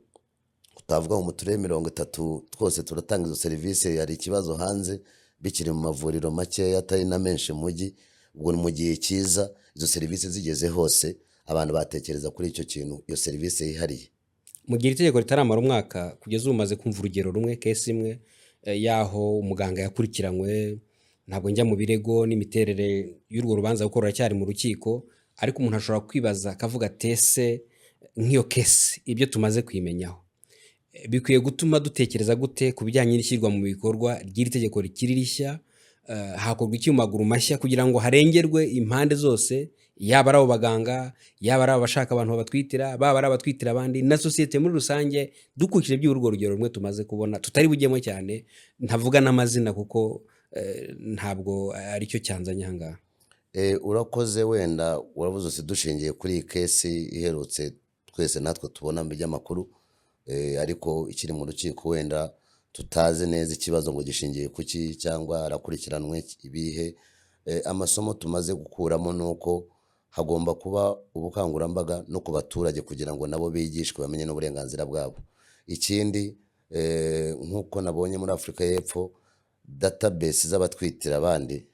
utavuga mu turere 30 twose turatanga izo serivisi, hari ikibazo hanze bikiri mu mavuriro make atari na menshi mu mujyi, ubwo mu gihe cyiza izo serivisi zigeze hose abantu batekereza kuri icyo kintu, iyo serivisi yihariye. Mu gihe itegeko ritaramara umwaka, kugeza ubu umaze kumva urugero rumwe, kesi imwe yaho umuganga yakurikiranywe, ntabwo njya mu birego n'imiterere y'urwo rubanza kuko ruracyari mu rukiko, ariko umuntu ashobora kwibaza akavuga tese nk'iyo kesi ibyo tumaze kuyimenyaho, bikwiye gutuma dutekereza gute ku bijyanye n'ishyirwa mu bikorwa ry'iri tegeko rikiri rishya? Hakorwa iki mu maguru mashya kugira ngo harengerwe impande zose, yaba ari abo baganga, yaba ari abashaka abantu babatwitira, baba ari abatwitira abandi, na sosiyete muri rusange, dukurikije by'urwo rugero rumwe tumaze kubona tutari bujyemo cyane, ntavuga n'amazina kuko ntabwo aricyo cyanzanye aha ngaha. Urakoze, wenda uravuze uti dushingiye kuri iyi kesi iherutse twese natwe tubona mu by'amakuru, ariko ikiri mu rukiko wenda tutazi neza ikibazo ngo gishingiye kuki cyangwa arakurikiranwe ibihe. Amasomo tumaze gukuramo ni uko hagomba kuba ubukangurambaga no ku baturage kugira ngo nabo bigishwe bamenye n'uburenganzira bwabo. Ikindi, nk'uko nabonye muri Afurika y'Epfo database z'abatwitira abandi,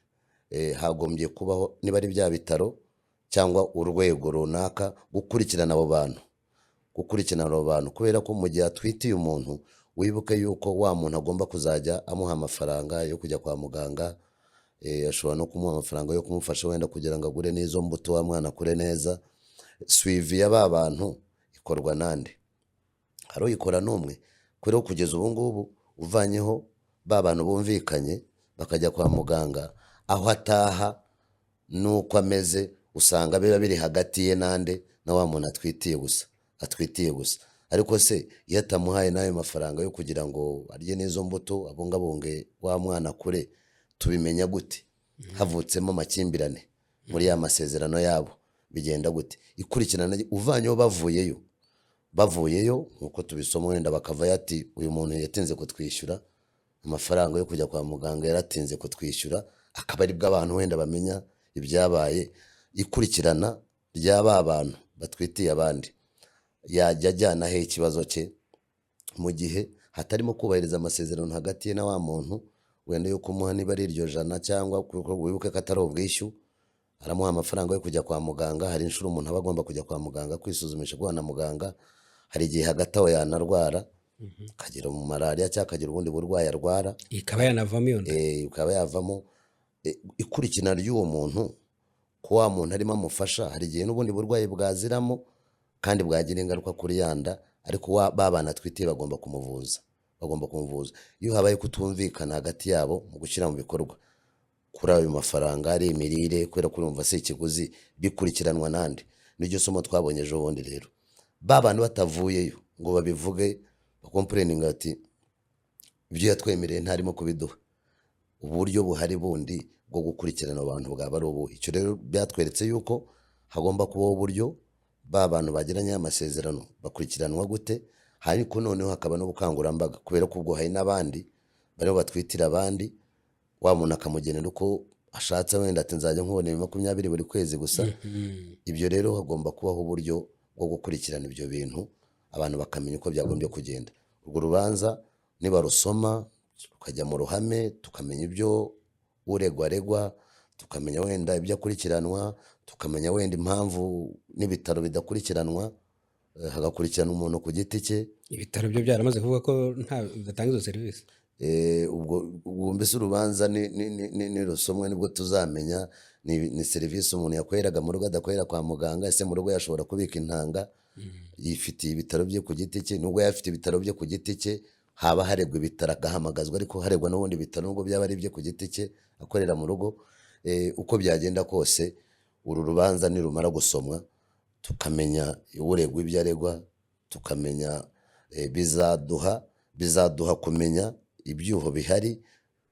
hagombye kubaho niba ari bya bitaro cyangwa urwego runaka gukurikirana abo bantu, kubera ko mu gihe atwitiye umuntu, wibuke yuko wa muntu agomba kuzajya amuha amafaranga yo kujya kwa muganga, ashobora no kumuha amafaranga yo kumufasha wenda kugira ngo agure n'izo mbuto wa mwana akure neza. Suivi ya ba bantu ikorwa nande? Hari uyikora n'umwe? Kubera ko kugeza ubu ngubu uvanyeho ba bantu bumvikanye bakajya kwa muganga, aho ataha nuko ameze usanga biba biri hagati ye nande na wa muntu atwitiye gusa. Ariko se iyo atamuhaye n'ayo mafaranga yo kugira ngo arye n'izo mbuto abungabunge wa mwana akure, tubimenya gute? Havutsemo amakimbirane muri ya masezerano yabo, bigenda gute? Ikurikirana uvanyeho bavuyeyo nkuko tubisoma, wenda bakava yati uyu muntu yatinze kutwishyura amafaranga yo kujya kwa muganga, yaratinze kutwishyura, akaba ari bwo abantu wenda bamenya ibyabaye. Ikurikirana ry'aba bantu batwitiye abandi yajya ajyana he ikibazo cye mu gihe hatarimo kubahiriza amasezerano hagati ye na wa muntu, wenda yo kumuha niba ari iryo jana, cyangwa wibuke ko atari ubwishyu, aramuha amafaranga yo kujya kwa muganga. Hari inshuro umuntu aba agomba kujya kwa muganga kwisuzumisha guhana na muganga, hari igihe hagati aho yanarwara akagira mu malariya cyangwa akagira ubundi burwayi arwara, ikaba yanavamo iyo nda. Ikaba yavamo. Ikurikirana ry'uwo muntu, ko wa muntu arimo amufasha, hari igihe n'ubundi burwayi bwaziramo kandi bwagira ingaruka kuri yanda, ariko ba bana atwitiye bagomba kumuvuza. Iyo habaye kutumvikana hagati yabo mu gushyira mu bikorwa kuri ayo mafaranga, ari imirire, kubera ko urumva se ikiguzi, bikurikiranwa nande? Niryo somo twabonye ejo bundi. Rero ba bantu batavuyeyo ngo babivuge, bakompureninga ati ibyo yatwemereye ntarimo kubiduha, uburyo buhari bundi bwo gukurikirana abantu bwaba ari ubu. Icyo rero byatweretse yuko hagomba kubaho uburyo ba bantu bagiranye amasezerano bakurikiranwa gute, ariko noneho hakaba n'ubukangurambaga, kubera ko ubwo hari n'abandi barimo batwitira abandi, wa muntu akamugenera uko ashatse, wenda ati nzajya nkubona 20 buri kwezi gusa. Ibyo rero hagomba kubaho uburyo bwo gukurikirana ibyo bintu, abantu bakamenya uko byagombye kugenda. Urwo rubanza niba rusoma tukajya mu ruhame, tukamenya ibyo uregwa, tukamenya wenda ibyo akurikiranwa, tukamenya wenda impamvu n'ibitaro bidakurikiranwa, hagakurikirana umuntu ku giti cye. Ibitaro byo byaramaze kuvuga ko bidatanga izo serivisi. Ubwo mbese urubanza ni rusomwe nibwo tuzamenya ni serivisi umuntu yakoreraga mu rugo adakorera kwa muganga. Ese mu rugo yashobora kubika intanga, yifitiye ibitaro bye ku giti cye? Nubwo yafite ibitaro bye ku giti cye, haba haregwa ibitaro agahamagazwa, ariko haregwa n'ubundi bitaro nubwo byaba ari bye ku giti cye akorera mu rugo. Uko byagenda kose, uru rubanza nirumara gusomwa, tukamenya uregwa ibyo aregwa, tukamenya bizaduha kumenya ibyuho bihari,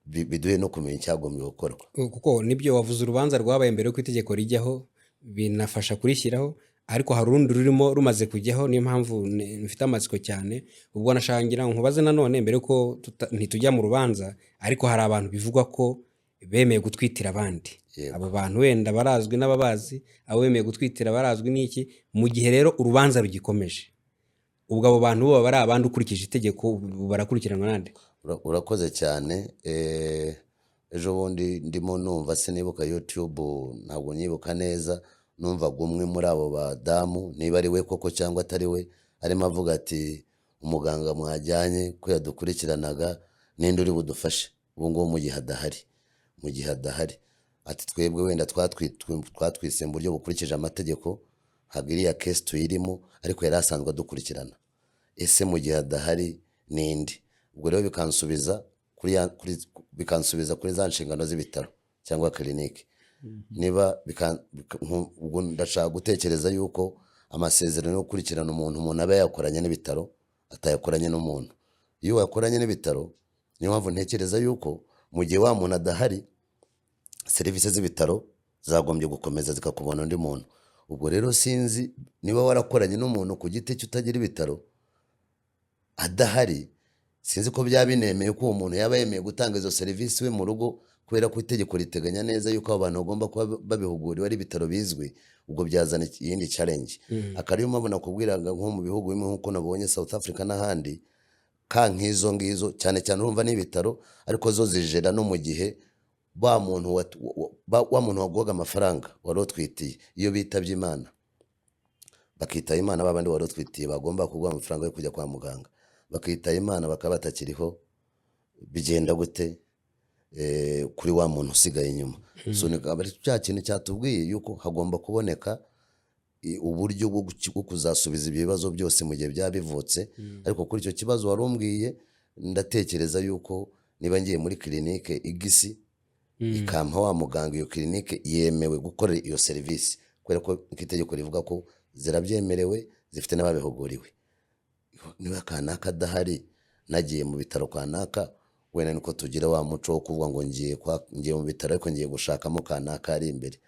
biduhe no kumenya icyagombye gukorwa. Kuko nibyo wavuze, urubanza rwabaye mbere y'uko itegeko rijyaho, binafasha kurishyiraho, ariko hari urundi rurimo rumaze kujyaho. Niyo mpamvu mfite amatsiko cyane. Ubwo nashangira nkubaze nanone, mbere ko ntitujya mu rubanza, ariko hari abantu bivugwa ko bemeye gutwitira abandi. Abo bantu wenda barazwi n'ababazi, abo bemeye gutwitira barazwi n'iki. Mu gihe rero urubanza rugikomeje, ubwo abo bantu bo bari abandi ukurikije itegeko, barakurikiranwa nande? Urakoze cyane. Ejo bundi ndimo numva, sinibuka YouTube, ntabwo nyibuka neza, numvaga umwe muri abo badamu, niba ari we koko cyangwa atari we, arimo avuga ati umuganga mwajyanye ko yadukurikiranaga ninde uri budufashe ubu ngubu mu gihe adahari. Ati twebwe wenda twatwise mu buryo bukurikije amategeko, ntabwo iriya kesi tuyirimo, ariko yari asanzwe adukurikirana. ese mu gihe adahari ninde? Ubwo rero bikansubiza kuri za nshingano z'ibitaro cyangwa kirinike. Niba ubwo ndashaka gutekereza yuko amasezerano yo gukurikirana umuntu aba yakoranye n'ibitaro atayakoranye n'umuntu. Iyo wakoranye n'ibitaro, niyo mpamvu ntekereza yuko mu gihe wa muntu adahari, serivisi z'ibitaro zagombye gukomeza zikakubona undi muntu. Ubwo rero sinzi niba warakoranye n'umuntu ku giti cye utagira ibitaro adahari, sinzi ko byaba binemeye ko uwo muntu yaba yemeye gutanga izo serivisi we mu rugo, kubera ko itegeko riteganya neza yuko abo bantu bagomba kuba babihuguriwe ari ibitaro bizwi. Ubwo byazana iyindi challenge. Akariyo mpamvu nakubwiraga nko mu bihugu bimwe nk'uko nabonye South Africa n'ahandi, nk'izo ngizo cyane cyane urumva n'ibitaro, ariko zo zijera no mu gihe wa muntu waguhaga amafaranga wari utwitiye, iyo bitabye Imana, bakitaba Imana, babandi wari utwitiye bagomba kuguha amafaranga yo kujya kwa muganga, bakitaba Imana bakaba batakiriho, bigenda gute kuri wa muntu usigaye inyuma? So ni cya kintu cyatubwiye yuko hagomba kuboneka uburyo bwo kuzasubiza ibibazo byose mu gihe byaba bivutse. Ariko kuri icyo kibazo wari umbwiye, ndatekereza yuko niba ngiye muri kirinike igisi ikampa wa muganga, iyo kirinike yemewe gukora iyo serivisi, kubera ko itegeko rivuga ko zirabyemerewe, zifite n'ababihuguriwe. Niba kanaka adahari, nagiye mu bitaro kanaka, wenda niko tugira wa muco wo kuvuga ngo ngiye mu bitaro ariko ngiye gushakamo kanaka ari imbere.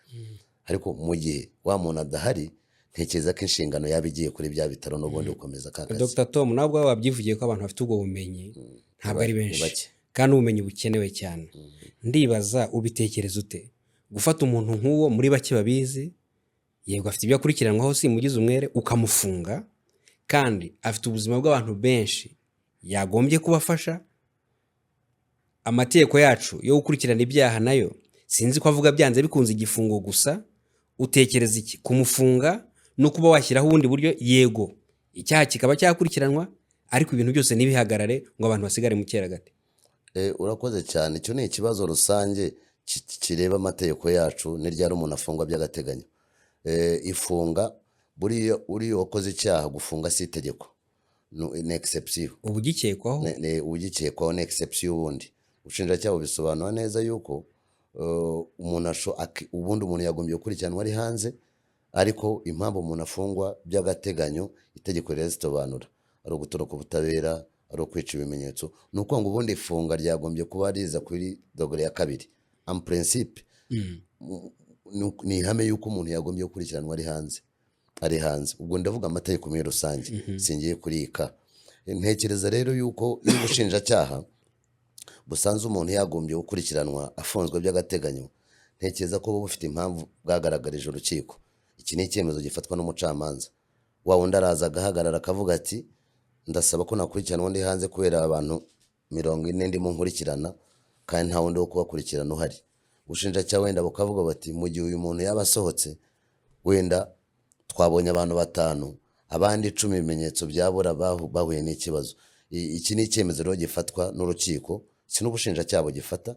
Ariko mu gihe wa muntu adahari, ntekereza ko inshingano yaba igiye kuri bya bitaro n'ubundi gukomeza ka kazi. Dr Tom, nabwo wabyivugiye ko abantu bafite ubwo bumenyi ntabwo ari benshi, kandi ubumenyi bukenewe cyane. Ndibaza ubitekereza ute gufata umuntu nk'uwo muri bake babizi, yego afite ibyo akurikiranwaho simugize umwere, ukamufunga, kandi afite ubuzima bw'abantu benshi yagombye kubafasha. Amategeko yacu yo gukurikirana ibyaha nayo sinzi ko avuga byanze bikunze igifungo gusa. Utekereza iki kumufunga no kuba washyiraho ubundi buryo? Yego icyaha kikaba cyakurikiranwa, ariko ibintu byose nibihagarare ngo abantu basigare mu cyeragati. Urakoze cyane. Icyo ni ikibazo rusange kireba amategeko yacu, n'iryari umuntu afungwa by'agateganyo. Ifunga buriya uriyo wakoze icyaha, gufunga si itegeko, ni exception. Ubugikekwaho ni exception. Ubundi ubushinjacyaha bisobanura neza yuko ubundi umuntu yagombye gukurikiranwa ari hanze, ariko impamvu umuntu afungwa by'agateganyo itegeko rirazisobanura, ari ugutoroka ubutabera, ari ukwica ibimenyetso. Ni uko ngo ubundi ifunga ryagombye kuba riza kuri dogere ya kabiri. En principe ni ihame yuko umuntu yagombye gukurikiranwa ari hanze. Ubwo ndavuga amategeko muri rusange, singiye kurika. Ntekereza rero yuko iyo ubushinjacyaha busanze umuntu yagombye gukurikiranwa afunzwe by'agateganyo, ntekereza ko bufite impamvu bwagaragarije urukiko. Iki ni icyemezo gifatwa n'umucamanza. Wa wundi araza agahagarara akavuga ati, ndasaba ko nakurikiranwa ndi hanze kubera abantu 40 ndimo nkurikirana, kandi nta wundi wo kubakurikirana uhari. Ubushinjacyaha wenda bukavuga bati, mu gihe uyu muntu yaba asohotse, wenda twabonye abantu 5, abandi 10 ibimenyetso byabura bahuye n'ikibazo. Iki ni icyemezo rero gifatwa n'urukiko, si n'ubushinjacyaha bugifata.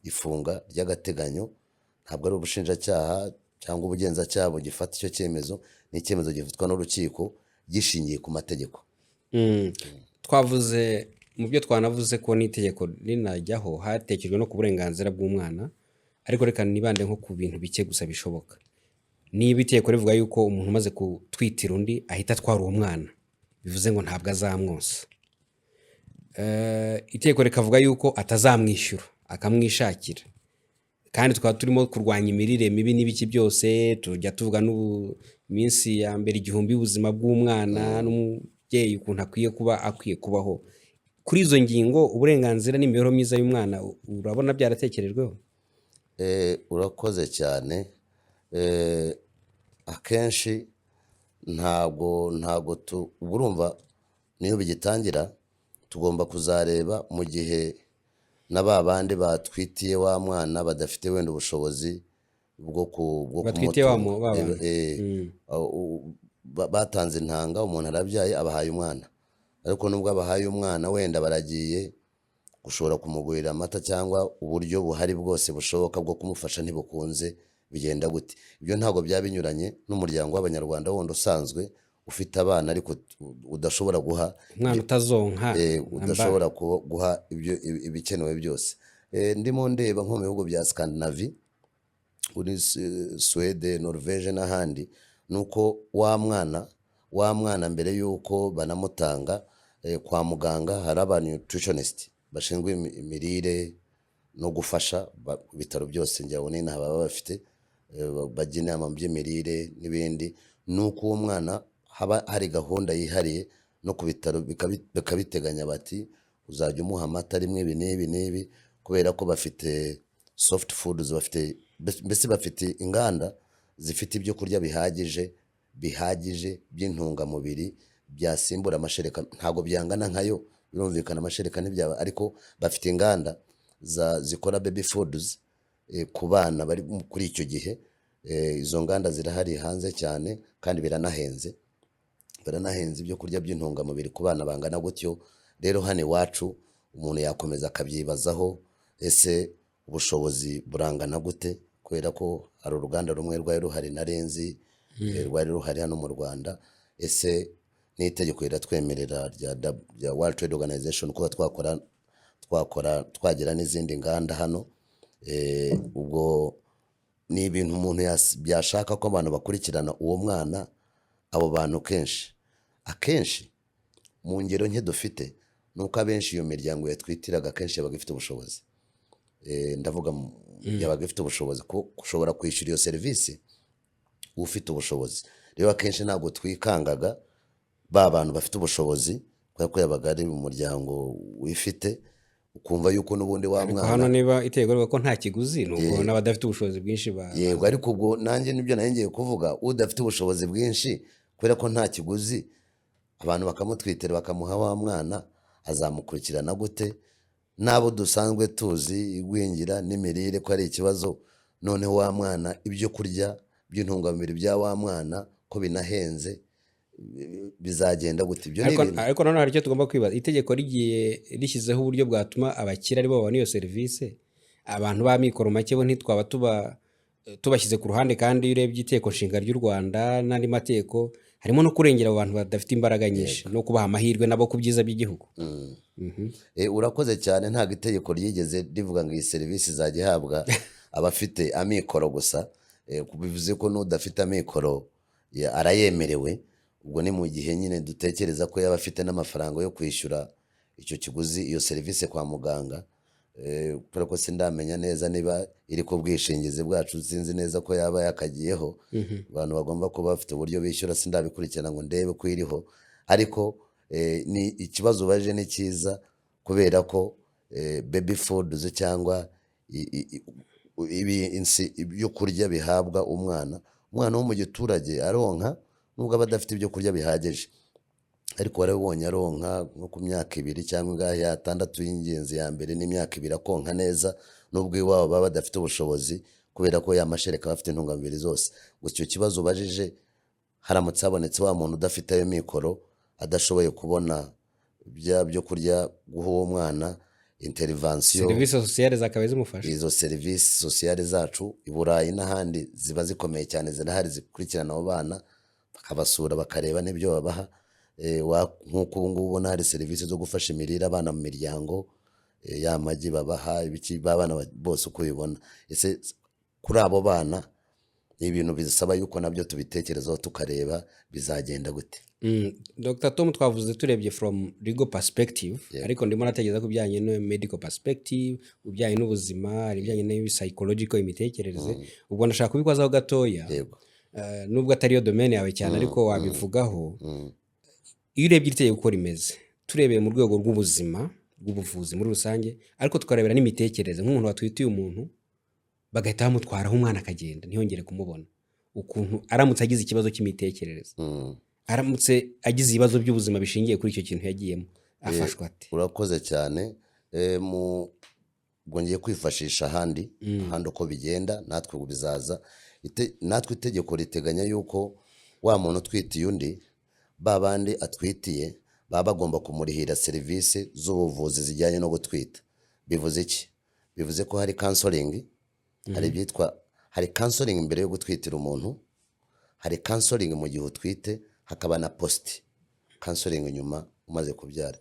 Ifunga ry'agateganyo ntabwo ari ubushinjacyaha cyangwa ubugenzacyaha bugifata icyo cyemezo, ni icyemezo gifatwa n'urukiko gishingiye ku mategeko. Twavuze mu byo twanavuze ko n'itegeko rinajyaho hatekerejwe no ku burenganzira bw'umwana, ariko reka nibande nko ku bintu bike gusa bishoboka. Niba itegeko rivuga yuko umuntu umaze kutwitira undi ahita atwara uwo mwana, bivuze ngo ntabwo azamwonsa. Itegeko rikavuga yuko atazamwishyura, akamwishakira, kandi twaba turimo kurwanya imirire mibi n'ibiki byose. Tujya tuvuga minsi ya mbere igihumbi y'ubuzima bw'umwana n'umubyeyi ukuntu akwiye kubaho. Kuri izo ngingo, uburenganzira n'imibereho myiza y'umwana, urabona byaratekerejweho? Urakoze cyane. Akenshi ntabwo urumva niyo bigitangira, tugomba kuzareba mu gihe n'aba bandi batwitiye wa mwana badafite wenda ubushobozi bwo batanze intanga, umuntu arabyaye abahaye umwana, ariko nubwo abahaye umwana wenda baragiye gushobora kumugurira amata cyangwa uburyo buhari bwose bushoboka bwo kumufasha ntibukunze, bigenda gute? Ibyo ntabwo byaba binyuranye n'umuryango w'Abanyarwanda wundi usanzwe ufite abana ariko udashobora guha umwana utazonka udashobora guha ibikenewe byose. Ndimo ndeba nko mu bihugu bya Scandinavie, uri Suwede, Norvege n'ahandi, nuko wa mwana mbere y'uko banamutanga kwa muganga hari aba nutritionist bashinzwe imirire no gufasha bitaro byose njya ubona inaha baba bafite bajya inama mu by'imirire n'ibindi, nuko uwo mwana haba hari gahunda yihariye no ku bitaro bikabiteganya bati uzajya umuha amata rimwe ibi n'ibi n'ibi, kubera ko bafite soft foods, mbese bafite inganda zifite ibyo kurya bihagije by'intungamubiri byasimbura amashereka. Ntabwo byangana nkayo, birumvikana amashereka ntibyaba, ariko bafite inganda zikora baby foods ku bana bari kuri icyo gihe. Izo nganda zirahari hanze cyane kandi biranahenze ibyo kurya by'intungamubiri ku bana bangana gutyo. Rero hano iwacu umuntu yakomeza akabyibazaho, ese ubushobozi burangana gute, kubera ko hari uruganda rumwe rwari ruhari narenzi rwari ruhari hano mu Rwanda. Ese n'itegeko riratwemerera rya World Trade Organization kuba twagira n'izindi nganda hano. Ubwo ni ibintu umuntu byashaka ko abantu bakurikirana uwo mwana. Abo bantu akenshi mu ngero nke dufite nuko abenshi iyo miryango yatwitiraga akenshi yabaga ifite ubushobozi. Ndavuga yabaga ifite ubushobozi ushobora kwishyura iyo serivisi ufite ubushobozi. Rero akenshi ntabwo twikangaga ba bantu bafite ubushobozi, kubera ko yabaga ari mu muryango wifite, ukumva yuko n'ubundi wa mwana. Hano niba itego rivuga ko nta kiguzi, nubwo n'abadafite ubushobozi bwinshi yego, ariko ubwo nanjye nibyo ngiye kuvuga, udafite ubushobozi bwinshi kubera ko nta kiguzi, abantu bakamutwitira bakamuha wa mwana, azamukurikirana gute? N'abo dusanzwe tuzi igwingira n'imirire ko ari ikibazo, noneho wa mwana ibyo kurya by'intungamubiri bya wa mwana ko binahenze, bizagenda gute? Ibyo ni ibintu. Ariko nanone hari icyo tugomba kwibaza, itegeko rigiye rishyizeho uburyo bwatuma abakire aribo babona iyo serivisi, abantu b'amikoro make bo ntitwaba tubashyize ku ruhande. Kandi iyo urebye itegeko nshinga ry'u Rwanda n'andi mategeko, harimo no kurengera abo bantu badafite imbaraga nyinshi no kubaha amahirwe nabo ku byiza by'igihugu. Urakoze cyane. Ntabwo itegeko ryigeze rivuga ngo iyi serivisi izajya ihabwa abafite amikoro gusa, bivuze ko n'udafite amikoro arayemerewe. Ubwo ni mu gihe nyine dutekereza ko yaba afite n'amafaranga yo kwishyura icyo kiguzi, iyo serivisi kwa muganga. Kubera ko sindamenya neza niba iri ku bwishingizi bwacu, sinzi neza ko yaba yakagiyeho. Abantu bagomba kuba bafite uburyo bishyura, sindabikurikirana ngo ndebe ko iriho. Ariko ni ikibazo baje ni cyiza, kubera ko baby foods cyangwa ibyo kurya bihabwa umwana wo mu giturage aronka, nubwo aba adafite ibyo kurya bihagije, ariko warabonye aronka nko ku myaka 2 cyangwa 6 y'ingenzi ya mbere n'imyaka 2 akonka neza, nubwo iwabo baba badafite ubushobozi, kubera ko ya mashereka bafite intungamubiri zose. Icyo kibazo ubajije, haramutse habonetse wa muntu udafite ayo mikoro, adashoboye kubona byo kurya, guha uwo mwana intervention, serivisi sociale zakaba zimufasha. Izo serivisi sociale zacu i Burayi n'ahandi ziba zikomeye cyane, zirahari zikurikirana abo bana, bakabasura bakareba n'ibyo babaha. Nk'uko ubu ngubu ubona hari serivisi zo gufasha imirire abana mu miryango, y'amagi babaha, ibiki babana bose uko ubibona. Ese kuri abo bana ni ibintu bisaba yuko nabyo tubitekerezaho tukareba bizagenda gute. Dr. Tom, twavuze turebye from legal perspective, ariko ndimo natekereza ko bijyanye no medical perspective, bijyanye n'ubuzima, ibijyanye no psychological, imitekerereze. Ubwo ndashaka kubikwazaho gatoya, nubwo atari yo domaine yawe cyane, ariko wabivugaho. Iyo urebye itegeko uko rimeze, turebeye mu rwego rw'ubuzima, bw'ubuvuzi muri rusange, ariko tukarebera n'imitekerereze. Nk'umuntu watwitiye umuntu bagahita bamutwaraho umwana akagenda ntiyongere kumubona, ukuntu aramutse agize ikibazo cy'imitekerereze, aramutse agize ibibazo by'ubuzima bishingiye kuri icyo kintu yagiyemo, afashwa ate? Urakoze cyane. Ngiye kwifashisha ahandi uko bigenda, natwe bizaza. Natwe itegeko riteganya yuko wa muntu utwitiye undi, babandi atwitiye baba bagomba kumurihira serivisi z'ubuvuzi zijyanye no gutwita. Bivuze iki? Bivuze ko hari counseling, hari counseling mbere yo gutwitira umuntu, hari counseling mu gihe utwite, hakaba na post counseling nyuma umaze kubyara.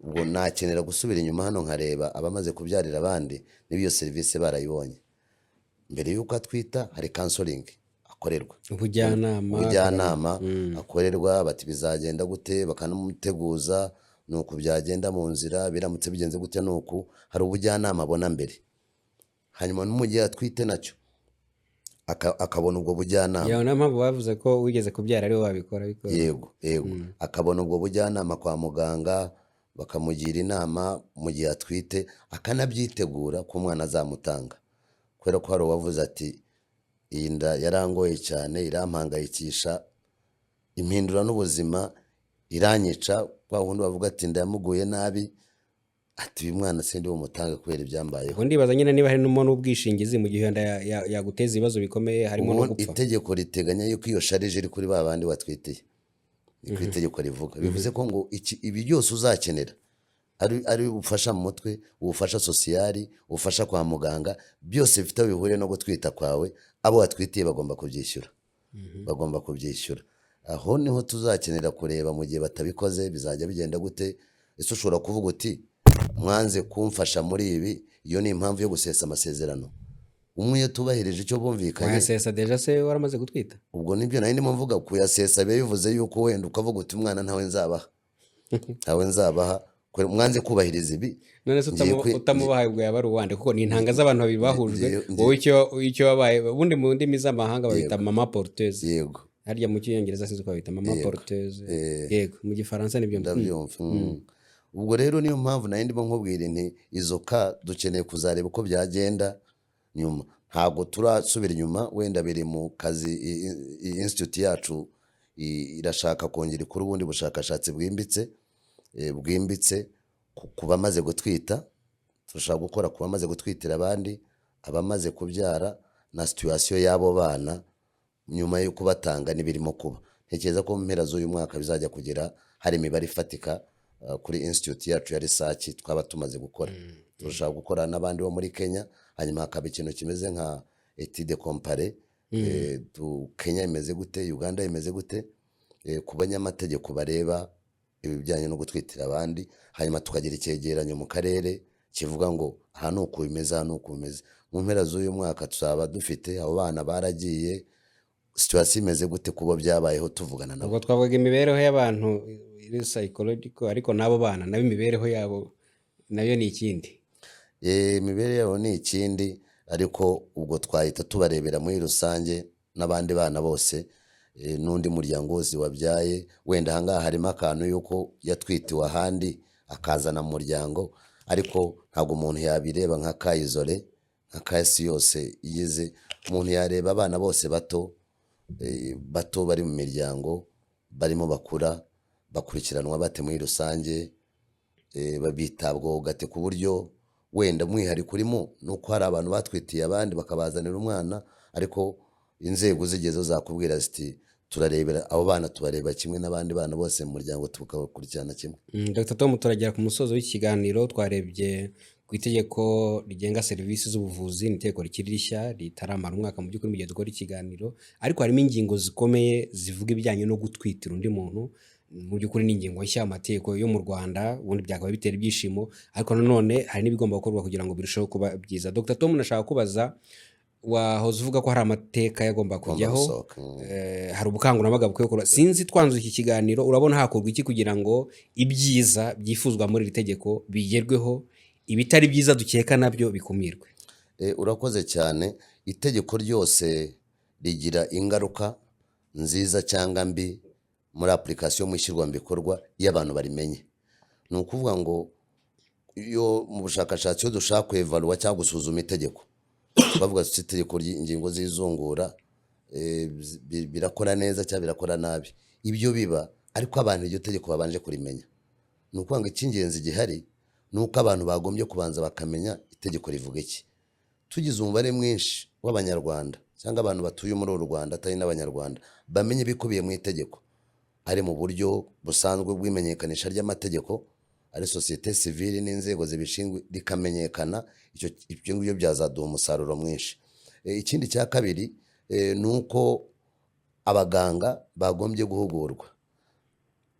Ubwo nakenera gusubira inyuma hano nkareba abamaze kubyarira abandi niba iyo serivisi barayibonye. Mbere y'uko atwita hari counseling akorerwa, ubujyanama akorerwa, bati bizagenda gute, bakanamuteguza nuko byagenda mu nzira, biramutse bigenze gute nuko hari ubujyanama abona mbere. Hanyuma no mu gihe atwite nacyo akabona ubwo bujyanama. Yawe na mpamvu bavuze ko wigeze kubyara ari we wabikora bikora. Yego akabona ubwo bujyanama kwa muganga, bakamugira inama mu gihe atwite, akanabyitegura ko umwana azamutanga. Kubera ko hari uwavuze ati iyi nda yarangoye cyane, irampangayikisha, impindura n'ubuzima, iranyica. Kwa wundi bavuga ati ndamuguye nabi, ati uyu mwana sindi bumutange kubera ibyambayeho. Ubundi baza nyine niba harimo n'ubwishingizi mu gihe yaguteza ibibazo bikomeye harimo no gupfa. Itegeko riteganya yuko iyo sharije iri kuri ba bandi watwitiye, ni ku itegeko rivuga. Bivuze ko ngo ibi byose uzakenera ari ubufasha mu mutwe, ubufasha sosiyali, ubufasha kwa muganga, byose bifite bihuriye no gutwita kwawe, abo watwitiye bagomba kubyishyura. Bagomba kubyishyura. Aho niho tuzakenera kureba mu gihe batabikoze bizajya bigenda gute. Ese ushobora kuvuga uti mwanze kumfasha muri ibi, iyo ni impamvu yo gusesa amasezerano. Umwe iyo tubahirije icyo bumvikanye. Wayasesa deja se waramaze gutwita? Ubwo nibyo nari ndimo mvuga, kuyasesa bivuze yuko wenda ukavuga uti umwana ntawe nzabaha. Ntawe nzabaha, mwanze kubahiriza ibi. None se utamubahaye ubwo yaba ari uwande, kuko ni intanga z'abantu babiri bahujwe. Wowe icyo wabaye, ubundi mu ndimi z'amahanga babita mama porteuse. Yego. Harya mu cyongereza sinzi ko babita mama porteuse. Yego, mu gifaransa nibyo ndabyumva. Ubwo rero niyo mpamvu nari ndimo nkubwira nti izo ka dukeneye kuzareba uko byagenda nyuma. Ntabwo turasubira inyuma, wenda biri mu kazi. Institute yacu irashaka kongera ikora ubundi bushakashatsi bwimbitse ku bamaze gutwita. Turashaka gukora ku bamaze gutwitira abandi, abamaze kubyara, na situation y'abo bana nyuma yo kubatanga n'ibirimo kuba. Ntekereza ko mu mpera z'uyu mwaka bizajya kugera hari imibare ifatika kuri institute yacu ya research twaba tumaze gukora. Turashaka gukora n'abandi bo muri Kenya, hanyuma hakaba ikintu kimeze nka etude comparée. Kenya imeze gute, Uganda imeze gute, ku banyamategeko bareba ibijyanye no gutwitira abandi. Hanyuma tukagira icyegeranyo mu karere kivuga ngo hano uko bimeze, hano uko bimeze. Mu mpera z'uyu mwaka tuzaba dufite abo bana baragiye, situation imeze gute kubo byabayeho, tuvugana nabo. Ubwo twavuga imibereho y'abantu iri psychological, ariko nabo bana nabo imibereho yabo nayo ni ikindi. Imibereho yabo ni ikindi, ariko ubwo twahita tubarebera muri rusange n'abandi bana bose. N'undi muryango wose wabyaye, wenda ahangaha harimo akantu yuko yatwitiwe ahandi akazana mu muryango, ariko ntabwo umuntu yabireba nka kayizore, nka kasi yose igize. Umuntu yareba abana bose bato bari mu miryango, barimo bakura, bakurikiranwa bate muri rusange, babitabwaho gate, ku buryo wenda mwihariko urimo nuko hari abantu batwitiye abandi bakabazanira umwana, ariko inzego zigezeho zakubwira ziti turarebera abo bana, tubareba kimwe n'abandi bana bose mu muryango, tukabakurikirana kimwe. Dr. Tom, turagera ku musozo w'ikiganiro. Twarebye ku itegeko rigenga serivisi z'ubuvuzi, ni itegeko rikiri rishya ritaramara umwaka mu by'ukuri mu gihe dukora ikiganiro, ariko harimo ingingo zikomeye zivuga ibijyanye no gutwitira undi muntu. Mu by'ukuri ni ingingo nshya amategeko yo mu Rwanda, ubundi byakaba bitera ibyishimo, ariko nanone hari n'ibigomba gukorwa kugira ngo birusheho kuba byiza. Dr. Tom, nashaka kubaza, wahoze uvuga ko hari amateka yagomba kujyaho, hari ubukangurambaga bukwiye gukorwa. Sinzi twanzuye iki kiganiro, urabona hakorwa iki kugira ngo ibyiza byifuzwa muri iri tegeko bigerweho, ibitari byiza dukeka nabyo bikumirwe? Urakoze cyane. Itegeko ryose rigira ingaruka nziza cyangwa mbi muri application mu ishyirwa mu bikorwa iyo abantu barimenye. Ni ukuvuga ngo iyo mu bushakashatsi iyo dushaka kwevaluwa cyangwa gusuzuma itegeko, bavuga ko itegeko ry'ingingo z'izungura birakora neza cyangwa birakora nabi, ibyo biba ariko abantu iryo tegeko babanje kurimenya. Ni ukuvuga ngo icy'ingenzi gihari ni uko abantu bagombye kubanza bakamenya itegeko rivuga iki. Tugize umubare mwinshi w'abanyarwanda cyangwa abantu batuye muri uru Rwanda atari n'abanyarwanda bamenye bikubiye mu itegeko, ari mu buryo busanzwe bw'imenyekanisha ry'amategeko, ari societe civile n'inzego zibishinzwe, rikamenyekana, ibyo ngibyo byazaduha umusaruro mwinshi. Ikindi cya kabiri ni uko abaganga bagombye guhugurwa.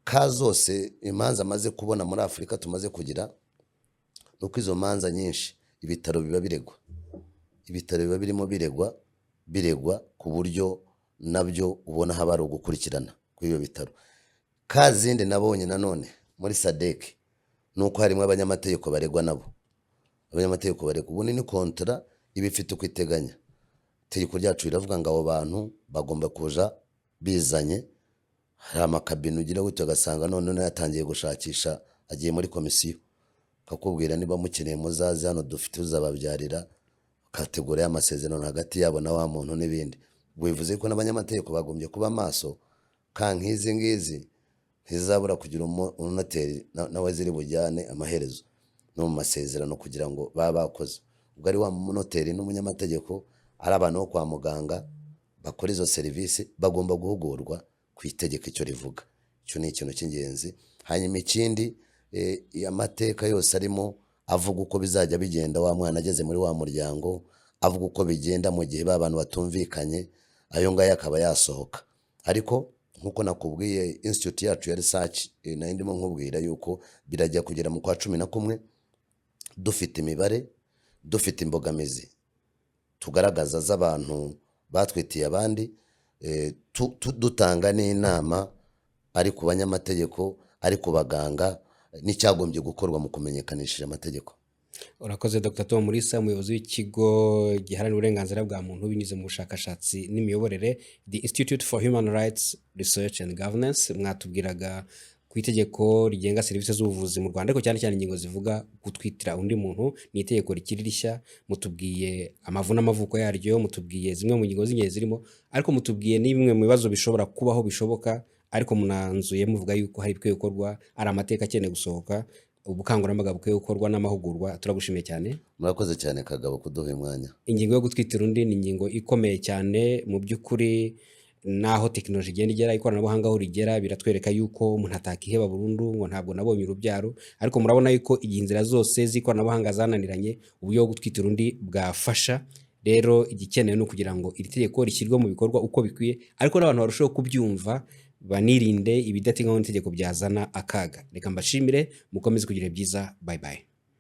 Ka zose imanza amaze kubona muri Afurika tumaze kugira, nuko izo manza nyinshi ibitaro biba biregwa, ibitaro biba birimo biregwa ku buryo nabyo ubona haba ari ugukurikirana kuri ibyo bitaro. Ka zindi nabonye nanone muri sadeki nuko harimo abanyamategeko baregwa nabo, abanyamategeko baregwa. Ubundi ni kontra iba ifite uko iteganya. Itegeko ryacu riravuga ngo abo bantu bagomba kuja bizanye. Hari amakabine ugira gutyo ugasanga none yatangiye gushakisha, agiye muri komisiyo akakubwira niba mukeneye muzaze hano dufite uzababyarira, kategori y'amasezerano hagati yabo na wa muntu n'ibindi. Bivuze ko n'abanyamategeko bagombye kuba maso, nk'izi ngizi ntizabura kugira umunoteri nawe ziri bujyane amaherezo no mu masezerano kugira ngo baba bakoze. Ubwo ari wa munoteri n'umunyamategeko ari abantu bo kwa muganga bakora izo serivisi bagomba guhugurwa ku itegeko icyo rivuga. Icyo ni ikintu cy'ingenzi. Hanyuma ikindi, amateka yose arimo avuga uko bizajya bigenda wa mwana ageze muri wa muryango, avuga uko bigenda mu gihe abantu batumvikanye, ayo ngayo akaba yasohoka. Ariko nkuko nakubwiye institute yacu ya research nayo ndimo nkubwira yuko birajya kugera mu kwa 11 dufite imibare, dufite imbogamizi tugaragaza z'abantu batwitiye abandi, dutanga n'inama ari ku banyamategeko, ari ku baganga, n'icyagombye gukorwa mu kumenyekanisha amategeko. Urakoze Dr. Tom Mulisa, umuyobozi w'ikigo giharanira uburenganzira bwa muntu binyuze mu bushakashatsi n'imiyoborere, The Institute for Human Rights Research and Governance. Mwatubwiraga ku itegeko rigenga serivisi z'ubuvuzi mu Rwanda, ariko cyane cyane ingingo zivuga gutwitira undi muntu. Ni itegeko rikiri rishya, mutubwiye amavu n'amavuko yaryo, mutubwiye zimwe mu ngingo z'ingenzi zirimo, ariko mutubwiye n'imwe mu bibazo bishobora kubaho bishoboka, ariko munanzuye muvuga yuko hari ibikwiye gukorwa, ari amateka akeneye gusohoka, ubukangurambaga bukwiye gukorwa n'amahugurwa. Turagushimiye cyane. Murakoze cyane Kagabo kuduha umwanya. Ingingo yo gutwitira undi ni ingingo ikomeye cyane mu by'ukuri, naho tekinoloji igenda igera, ikoranabuhanga aho rigera, biratwereka yuko umuntu atakiheba burundu ngo ntabwo nabonye urubyaro. Ariko murabona yuko igihe inzira zose z'ikoranabuhanga zananiranye, uburyo bwo gutwitira undi bwafasha. Rero igikenewe no kugira ngo iri tegeko rishyirwe mu bikorwa uko bikwiye, ariko n'abantu barushaho kubyumva, banirinde ibidateganywa n'itegeko byazana akaga. Reka mbashimire, mukomeze kugira byiza. Bye bye.